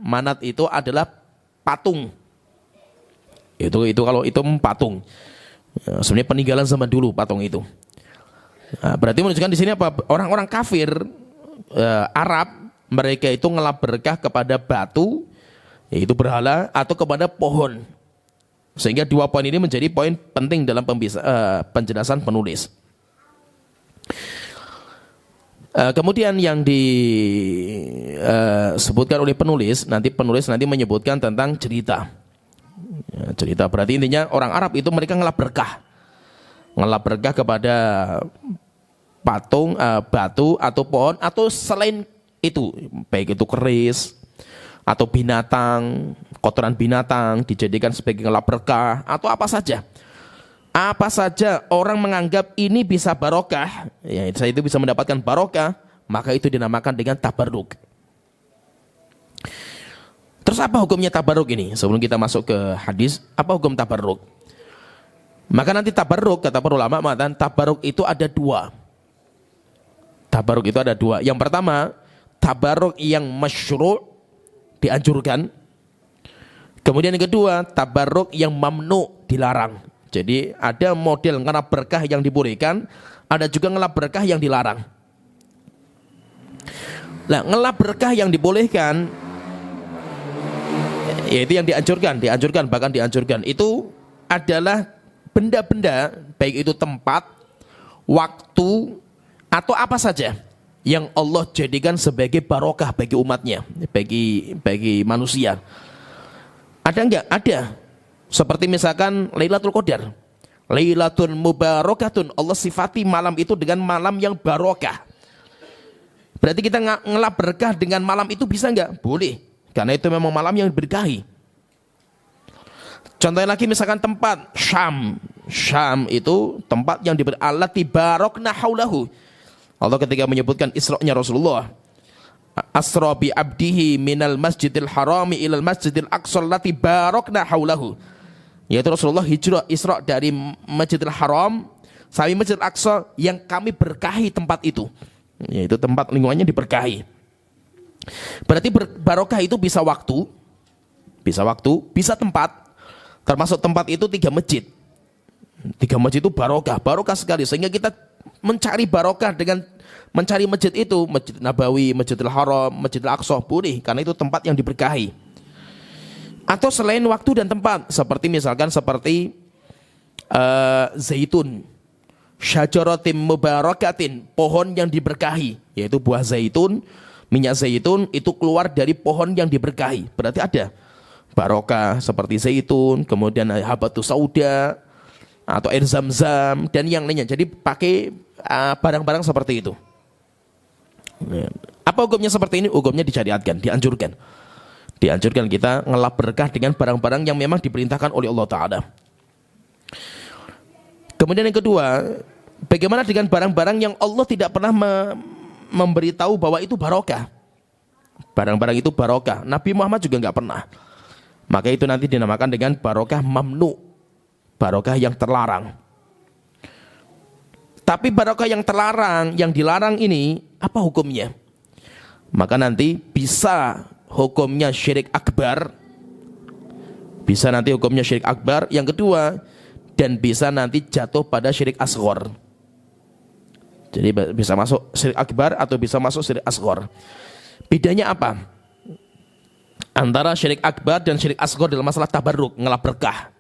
S1: manat itu adalah patung. Itu kalau itu patung. Ya, sebenarnya peninggalan zaman dulu patung itu. Nah, berarti menunjukkan di sini apa? Orang-orang kafir Arab, mereka itu ngelap berkah kepada batu, yaitu berhala, atau kepada pohon. Sehingga 2 poin ini menjadi poin penting dalam penjelasan penulis. Kemudian yang disebutkan oleh penulis nanti menyebutkan tentang cerita. Ya, cerita berarti intinya orang Arab itu mereka ngelap berkah kepada patung, batu atau pohon atau selain itu, baik itu keris atau binatang, kotoran binatang dijadikan sebagai ngelap berkah atau apa saja. Apa saja orang menganggap ini bisa barokah, ya saya itu bisa mendapatkan barokah, maka itu dinamakan dengan tabarruk. Terus apa hukumnya tabarruk ini? Sebelum kita masuk ke hadis, apa hukum tabarruk? Maka nanti tabarruk, kata para ulama mengatakan tabarruk itu ada dua. Tabarruk itu ada dua. Yang pertama, tabarruk yang masyru' dianjurkan. Kemudian yang kedua, tabarruk yang mamnu, dilarang. Jadi ada model ngelap berkah yang dibolehkan, ada juga ngelap berkah yang dilarang. Nah, ngelap berkah yang dibolehkan, yaitu yang dianjurkan, bahkan dianjurkan, itu adalah benda-benda, baik itu tempat, waktu, atau apa saja yang Allah jadikan sebagai barokah bagi umatnya, bagi manusia. Ada enggak? Ada. Seperti misalkan Lailatul Qadar, Lailatul Mubarakatun, Allah sifati malam itu dengan malam yang barokah. Berarti kita ngelap berkah dengan malam itu bisa enggak? Boleh, karena itu memang malam yang berkahi. Contohnya lagi misalkan tempat Syam itu tempat yang diberi allati barokna haulahu. Allah ketika menyebutkan Isra-nya Rasulullah, asra bi abdihi minal masjidil harami ilal masjidil aqsa allati barokna haulahu. Yaitu Rasulullah hijrah Isra dari Masjidil Haram sampai Masjidil Aqsa yang kami berkahi tempat itu. Yaitu tempat lingkungannya diberkahi. Berarti barokah itu bisa waktu, bisa tempat. Termasuk tempat itu 3 masjid. 3 masjid itu barokah sekali. Sehingga kita mencari barokah dengan mencari masjid itu, Masjid Nabawi, Masjidil Haram, Masjidil Aqsa, boleh, karena itu tempat yang diberkahi. Atau selain waktu dan tempat, seperti misalkan zaitun, syajaratin mubarakatin, pohon yang diberkahi, yaitu buah zaitun, minyak zaitun itu keluar dari pohon yang diberkahi. Berarti ada barokah seperti zaitun, kemudian habatus sauda atau air zam-zam dan yang lainnya. Jadi pakai barang-barang seperti itu. Apa hukumnya seperti ini? Hukumnya disyariatkan, dianjurkan. Dianjurkan kita ngelap berkah dengan barang-barang yang memang diperintahkan oleh Allah Ta'ala. Kemudian yang kedua, bagaimana dengan barang-barang yang Allah tidak pernah memberitahu bahwa itu barokah? Barang-barang itu barokah, Nabi Muhammad juga nggak pernah. Maka itu nanti dinamakan dengan barokah mamnu, barokah yang terlarang. Tapi barokah yang terlarang, yang dilarang ini, apa hukumnya? Maka nanti bisa hukumnya syirik akbar, bisa nanti hukumnya syirik akbar. Yang kedua, dan bisa nanti jatuh pada syirik asghar. Jadi bisa masuk syirik akbar atau bisa masuk syirik asghar. Bedanya apa antara syirik akbar dan syirik asghar dalam masalah tabarruk, ngelap berkah?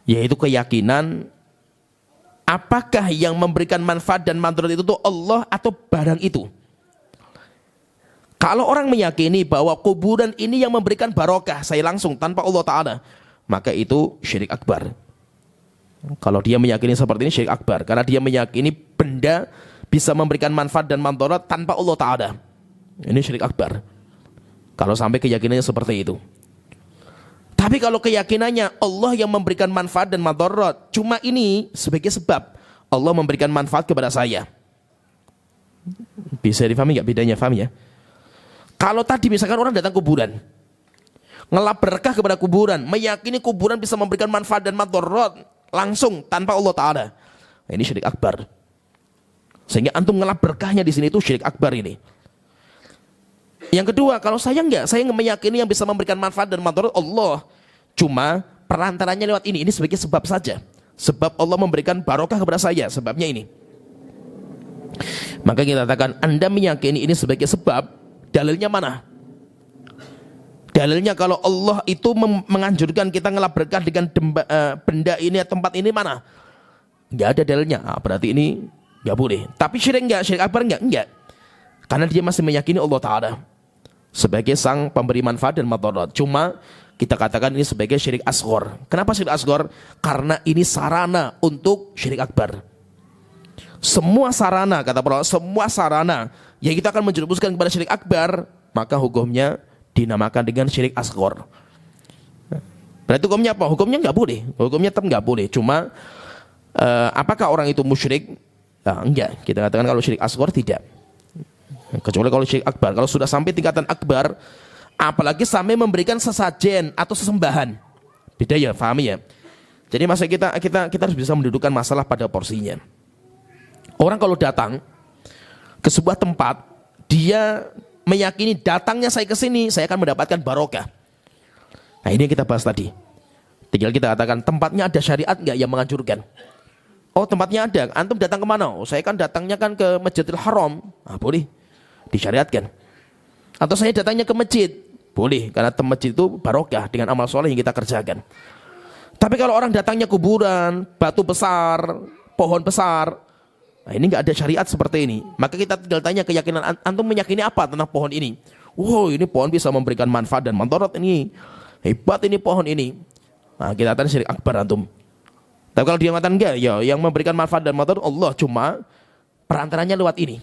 S1: Yaitu keyakinan apakah yang memberikan manfaat dan manfaat itu tuh Allah atau barang itu. Kalau orang meyakini bahwa kuburan ini yang memberikan barokah, saya langsung tanpa Allah Ta'ala, maka itu syirik akbar. Kalau dia meyakini seperti ini syirik akbar, karena dia meyakini benda bisa memberikan manfaat dan manfaat tanpa Allah Ta'ala. Ini syirik akbar. Kalau sampai keyakinannya seperti itu. Tapi kalau keyakinannya Allah yang memberikan manfaat dan manfaat, cuma ini sebagai sebab Allah memberikan manfaat kepada saya. Bisa difahami nggak bedanya? Faham ya? Kalau tadi misalkan orang datang kuburan, ngelap berkah kepada kuburan, meyakini kuburan bisa memberikan manfaat dan madarat langsung tanpa Allah Ta'ala, ini syirik akbar. Sehingga antum ngelap berkahnya di sini itu syirik akbar ini. Yang kedua, kalau saya enggak, saya meyakini yang bisa memberikan manfaat dan madarat Allah, cuma perantaranya lewat ini sebagai sebab saja. Sebab Allah memberikan barokah kepada saya, sebabnya ini. Maka kita katakan, Anda meyakini ini sebagai sebab. Dalilnya mana? Dalilnya kalau Allah itu menganjurkan kita ngelap berkah dengan benda ini, tempat ini mana? Enggak ada dalilnya. Berarti ini enggak boleh. Tapi syirik enggak? Syirik akbar enggak? Enggak. Karena dia masih meyakini Allah Ta'ala sebagai sang pemberi manfaat dan madarat. Cuma kita katakan ini sebagai syirik asghar. Kenapa syirik asghar? Karena ini sarana untuk syirik akbar. Semua sarana, kata para ulama, semua sarana yang kita akan menjerumuskan kepada syirik akbar, maka hukumnya dinamakan dengan syirik asghar. Berarti hukumnya apa? Hukumnya nggak boleh. Hukumnya tetap nggak boleh. Cuma apakah orang itu musyrik? Enggak. Kita katakan kalau syirik asghar tidak. Kecuali kalau syirik akbar. Kalau sudah sampai tingkatan akbar, apalagi sampai memberikan sesajen atau sesembahan. Beda ya, pahami ya. Jadi masa kita harus bisa mendudukkan masalah pada porsinya. Orang kalau datang ke sebuah tempat, dia meyakini datangnya saya ke sini, saya akan mendapatkan barokah. Nah ini yang kita bahas tadi. Tinggal kita katakan tempatnya ada syariat nggak yang menganjurkan? Oh tempatnya ada, antum datang kemana? Oh, saya kan datangnya kan ke Masjidil Haram. Boleh, disyariatkan. Atau saya datangnya ke masjid, boleh, karena masjid itu barokah dengan amal soleh yang kita kerjakan. Tapi kalau orang datangnya kuburan, batu besar, pohon besar, nah ini nggak ada syariat seperti ini. Maka kita tinggal tanya keyakinan antum meyakini apa tentang pohon ini. Wow, ini pohon bisa memberikan manfaat dan mantorot ini. Hebat ini pohon ini. Nah, kita katakan syirik akbar antum. Tapi kalau dia mengatakan enggak, ya yang memberikan manfaat dan mantorot Allah, cuma perantaranya lewat ini.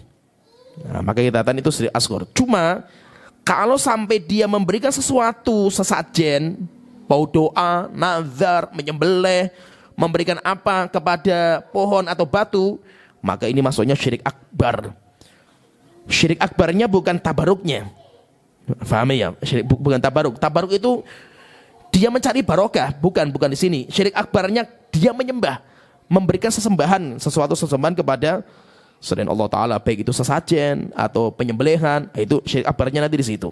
S1: Nah, maka kita katakan itu syirik asghar. Cuma kalau sampai dia memberikan sesuatu, sesajen, mau doa, nazar, menyembelih, memberikan apa kepada pohon atau batu, maka ini maksudnya syirik akbar. Syirik akbarnya bukan tabaruknya. Faham ya? Syirik bukan tabaruk. Tabaruk itu dia mencari barokah, bukan di sini. Syirik akbarnya dia menyembah, memberikan sesembahan, sesuatu sesembahan kepada selain Allah Ta'ala, baik itu sesajen atau penyembelihan, itu syirik akbarnya nanti di situ.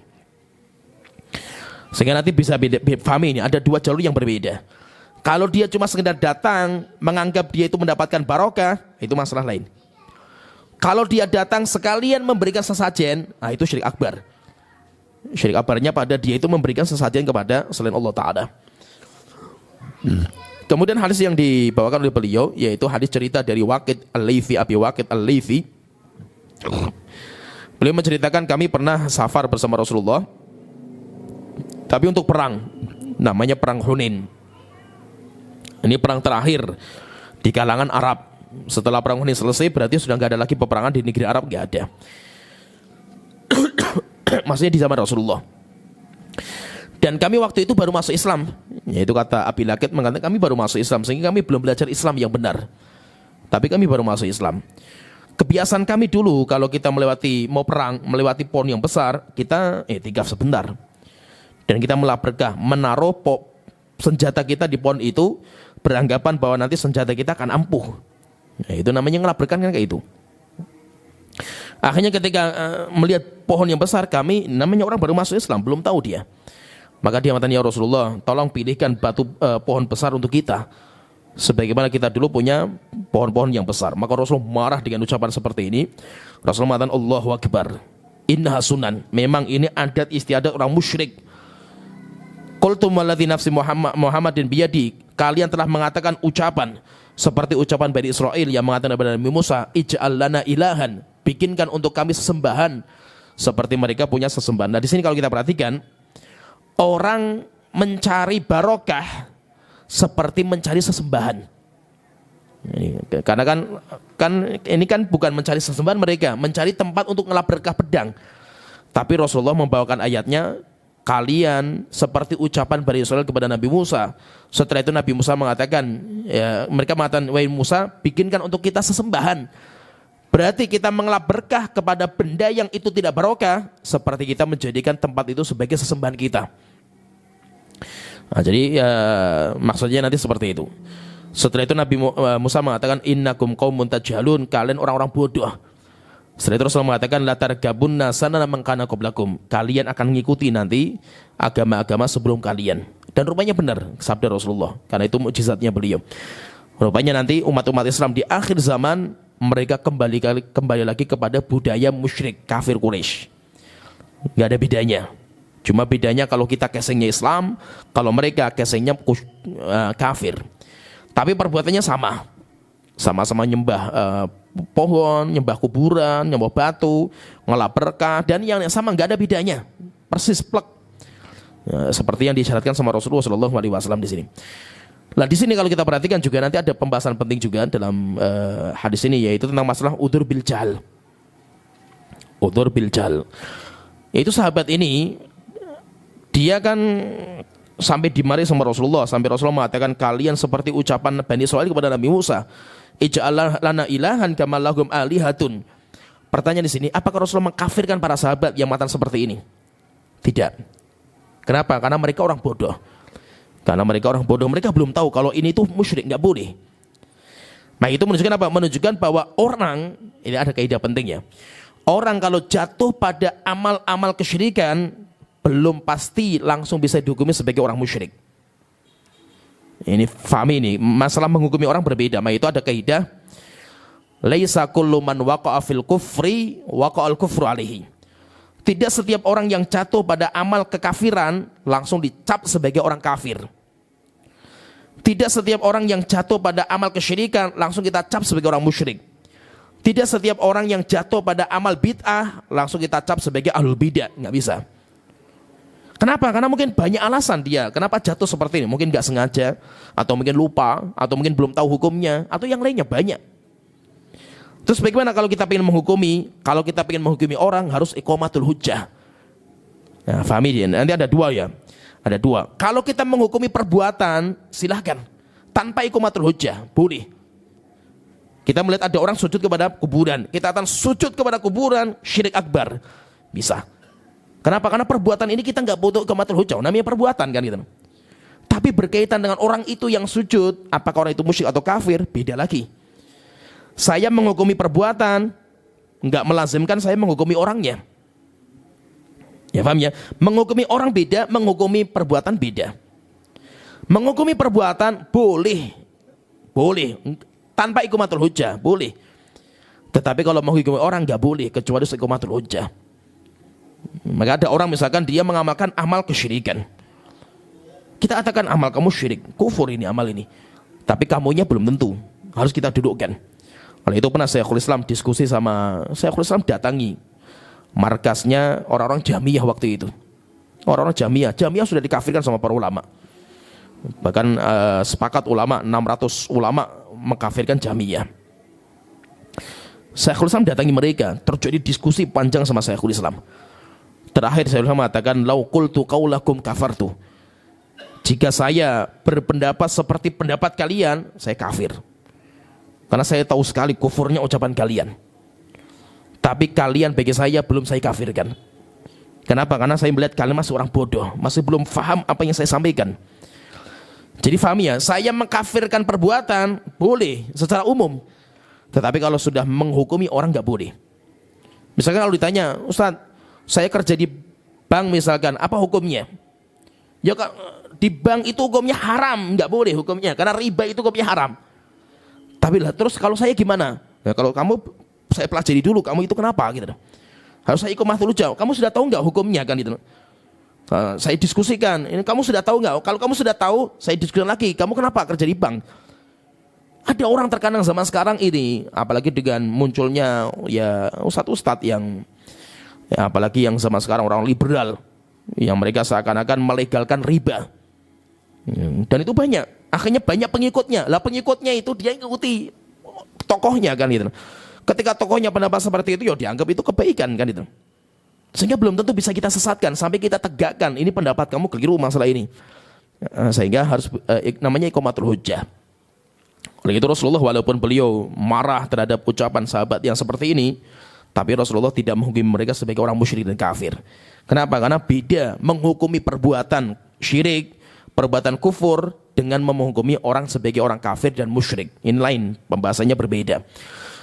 S1: Sehingga nanti bisa pahami ini, ada dua jalur yang berbeda. Kalau dia cuma sekedar datang, menganggap dia itu mendapatkan barokah, itu masalah lain. Kalau dia datang sekalian memberikan sesajen, nah itu syirik akbar. Syirik akbarnya pada dia itu memberikan sesajen kepada selain Allah Ta'ala. Kemudian hadis yang dibawakan oleh beliau, yaitu hadis cerita dari Waqid Al-Laythi, Abi Waqid Al-Laythi. Beliau menceritakan kami pernah safar bersama Rasulullah, tapi untuk perang, namanya perang Hunain. Ini perang terakhir di kalangan Arab. Setelah perang Hunain selesai, berarti sudah nggak ada lagi peperangan di negeri Arab, nggak ada. Maksudnya di zaman Rasulullah. Dan kami waktu itu baru masuk Islam. Yaitu kata Abi Laqid mengatakan kami baru masuk Islam, sehingga kami belum belajar Islam yang benar. Tapi kami baru masuk Islam. Kebiasaan kami dulu kalau kita mau perang, melewati pohon yang besar, kita tinggal sebentar. Dan kita melabrakah, menaruh senjata kita di pohon itu, beranggapan bahwa nanti senjata kita akan ampuh. Nah, itu namanya ngelabrakan kan kayak itu. Akhirnya ketika melihat pohon yang besar, kami namanya orang baru masuk Islam, belum tahu dia. Maka dia mengatakan, ya Rasulullah, tolong pilihkan pohon besar untuk kita, sebagaimana kita dulu punya pohon-pohon yang besar. Maka Rasulullah marah dengan ucapan seperti ini. Rasulullah mengatakan, Allahu Akbar, innaha sunan. Memang ini adat istiadat orang musyrik. Qultum walladzi nafsi Muhammadin biyadi. Kalian telah mengatakan ucapan seperti ucapan Bani Israel yang mengatakan kepada Nabi Musa, ij'al lana ilahan, bikinkan untuk kami sesembahan seperti mereka punya sesembahan. Nah, di sini kalau kita perhatikan, orang mencari barokah seperti mencari sesembahan. Karena kan ini kan bukan mencari sesembahan mereka, mencari tempat untuk ngelap berkah pedang. Tapi Rasulullah membawakan ayatnya, kalian seperti ucapan Bani Israil kepada Nabi Musa. Setelah itu Nabi Musa mengatakan, ya, mereka mengatakan, wahai Musa, bikinkan untuk kita sesembahan. Berarti kita mengelap berkah kepada benda yang itu tidak barokah, seperti kita menjadikan tempat itu sebagai sesembahan kita. Nah, jadi ya, maksudnya nanti seperti itu. Setelah itu Nabi Musa mengatakan, innakum qaumun tajhalun, kalian orang-orang bodoh. Setelah itu Rasulullah mengatakan, la targabunna sanana man kana qablakum, kalian akan mengikuti nanti agama-agama sebelum kalian. Dan rupanya benar sabda Rasulullah, karena itu mukjizatnya beliau. Rupanya nanti umat-umat Islam di akhir zaman mereka kembali lagi kepada budaya musyrik kafir Quraisy. Nggak ada bedanya. Cuma bedanya kalau kita kesengnya Islam, kalau mereka kesengnya kafir. Tapi perbuatannya sama. Sama-sama nyembah pohon, nyembah kuburan, nyembah batu, ngelap berkah, dan yang sama nggak ada bedanya. Persis plek. seperti yang disyaratkan sama Rasulullah SAW di sini. Nah di sini kalau kita perhatikan juga nanti ada pembahasan penting juga dalam hadis ini, yaitu tentang masalah udzur bil jahl. Udzur bil jahl. Yaitu sahabat ini dia kan sampai dimari sama Rasulullah, sampai Rasulullah mengatakan kalian seperti ucapan Bani Israil kepada Nabi Musa, ij'al lana ilahan kama lahum alihatun. Pertanyaan di sini, apakah Rasulullah mengkafirkan para sahabat yang matan seperti ini? Tidak. Kenapa? Karena mereka orang bodoh. Karena mereka orang bodoh, mereka belum tahu kalau ini tuh musyrik, nggak boleh. Nah itu menunjukkan apa? Menunjukkan bahwa orang, ini ada kaidah penting ya, orang kalau jatuh pada amal-amal kesyirikan belum pasti langsung bisa dihukumi sebagai orang musyrik. Ini fahami ini, masalah menghukumi orang berbeda. Nah itu ada kaidah, laisa kullu man waqa'a fil kufri waqa'al kufru alaihi. Tidak setiap orang yang jatuh pada amal kekafiran langsung dicap sebagai orang kafir. Tidak setiap orang yang jatuh pada amal kesyirikan langsung kita cap sebagai orang musyrik. Tidak setiap orang yang jatuh pada amal bid'ah langsung kita cap sebagai ahlul bid'ah, nggak bisa. Kenapa? Karena mungkin banyak alasan dia kenapa jatuh seperti ini. Mungkin nggak sengaja, atau mungkin lupa, atau mungkin belum tahu hukumnya, atau yang lainnya banyak. Terus bagaimana kalau kita ingin menghukumi? Kalau kita ingin menghukumi orang harus iqamatul hujjah. Nah, fahami dia. Nanti ada dua ya. Ada dua. Kalau kita menghukumi perbuatan, silahkan. Tanpa iqamatul hujjah, boleh. Kita melihat ada orang sujud kepada kuburan, kita akan sujud kepada kuburan, syirik akbar. Bisa. Kenapa? Karena perbuatan ini kita nggak butuh iqamatul hujjah, namanya perbuatan kan gitu. Tapi berkaitan dengan orang itu yang sujud, apakah orang itu musyrik atau kafir, beda lagi. Saya menghukumi perbuatan, nggak melazimkan saya menghukumi orangnya. Ya paham ya? Menghukumi orang beda, menghukumi perbuatan beda. Menghukumi perbuatan boleh, tanpa iqamatul hujjah, boleh. Tetapi kalau menghukumi orang nggak boleh, kecuali iqamatul hujjah. Maka ada orang misalkan dia mengamalkan amal kesyirikan. Kita katakan amal kamu syirik, kufur ini amal ini. Tapi kamunya belum tentu, harus kita dudukkan. Oleh itu pernah Syekhul Islam diskusi sama Syekhul Islam, datangi markasnya orang-orang Jahmiyah waktu itu. Orang-orang Jahmiyah sudah dikafirkan sama para ulama. Bahkan sepakat ulama 600 ulama mengkafirkan Jahmiyah. Syekhul Islam datangi mereka, terjadi diskusi panjang sama Syekhul Islam. Terakhir Syekhul Islam mengatakan, lau qultu qaulakum kafartu. Jika saya berpendapat seperti pendapat kalian, saya kafir. Karena saya tahu sekali kufurnya ucapan kalian. Tapi kalian bagi saya belum saya kafirkan. Kenapa? Karena saya melihat kalian masih orang bodoh, masih belum faham apa yang saya sampaikan. Jadi faham ya, saya mengkafirkan perbuatan boleh secara umum. Tetapi kalau sudah menghukumi orang nggak boleh. Misalkan kalau ditanya, Ustaz, saya kerja di bank misalkan, apa hukumnya? Ya di bank itu hukumnya haram, nggak boleh hukumnya, karena riba itu hukumnya haram. Tapi lah terus kalau saya gimana? Ya, kalau kamu saya pelajari dulu, kamu itu kenapa gitu? Harus saya iqamatul hujjah. Kamu sudah tahu nggak hukumnya kan gitu? Saya diskusikan. Ini kamu sudah tahu nggak? Kalau kamu sudah tahu, saya diskusikan lagi. Kamu kenapa kerja di bank? Ada orang terkadang zaman sekarang ini, apalagi dengan munculnya ya ustadz-ustadz yang ya, apalagi yang zaman sekarang orang liberal, yang mereka seakan-akan melegalkan riba. Dan itu banyak, akhirnya banyak pengikutnya. Lah pengikutnya itu dia ikuti tokohnya kan gitu. Ketika tokohnya pendapat seperti itu, ya dianggap itu kebaikan kan itu. Sehingga belum tentu bisa kita sesatkan sampai kita tegakkan ini pendapat kamu keliru masalah ini. Sehingga harus namanya iqamatul hujjah. Oleh itu Rasulullah walaupun beliau marah terhadap ucapan sahabat yang seperti ini, tapi Rasulullah tidak menghukumi mereka sebagai orang musyrik dan kafir. Kenapa? Karena beda menghukumi perbuatan syirik, perbuatan kufur dengan menghukumi orang sebagai orang kafir dan musyrik. Ini lain, pembahasannya berbeda.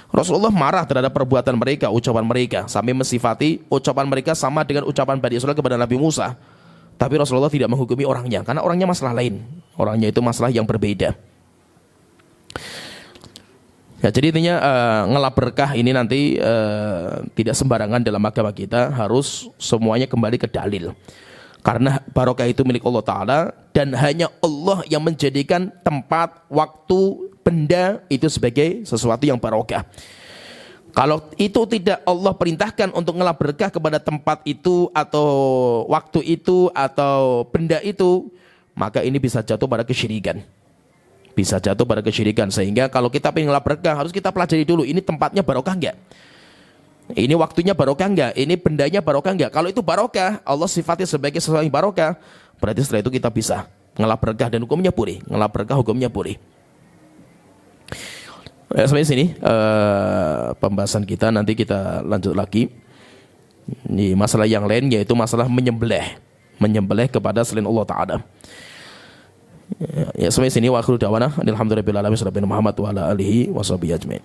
S1: Rasulullah marah terhadap perbuatan mereka, ucapan mereka, sampai mensifati ucapan mereka sama dengan ucapan Bani Israil kepada Nabi Musa. Tapi Rasulullah tidak menghukumi orangnya, karena orangnya masalah lain. Orangnya itu masalah yang berbeda. Ya, jadi intinya ngelap berkah ini nanti tidak sembarangan dalam agama kita, harus semuanya kembali ke dalil. Karena barokah itu milik Allah Ta'ala, dan hanya Allah yang menjadikan tempat, waktu, benda itu sebagai sesuatu yang barokah. Kalau itu tidak Allah perintahkan untuk ngelap berkah kepada tempat itu atau waktu itu atau benda itu, maka ini bisa jatuh pada kesyirikan. Bisa jatuh pada kesyirikan. Sehingga kalau kita ingin ngelap berkah harus kita pelajari dulu, ini tempatnya barokah enggak? Ini waktunya barokah enggak? Ini bendanya barokah enggak? Kalau itu barokah, Allah sifatnya sebagai sesuatu yang barokah, berarti setelah itu kita bisa ngelap berkah dan hukumnya boleh. Ngelap berkah hukumnya boleh. Sampai sini pembahasan kita, nanti kita lanjut lagi. Ini masalah yang lain, yaitu masalah menyembelih kepada selain Allah Ta'ala. Ya, sampai sini wa akhiru da'wana alhamdulillahirabbil alamin, Muhammad wa ala alihi washabihi ajmain.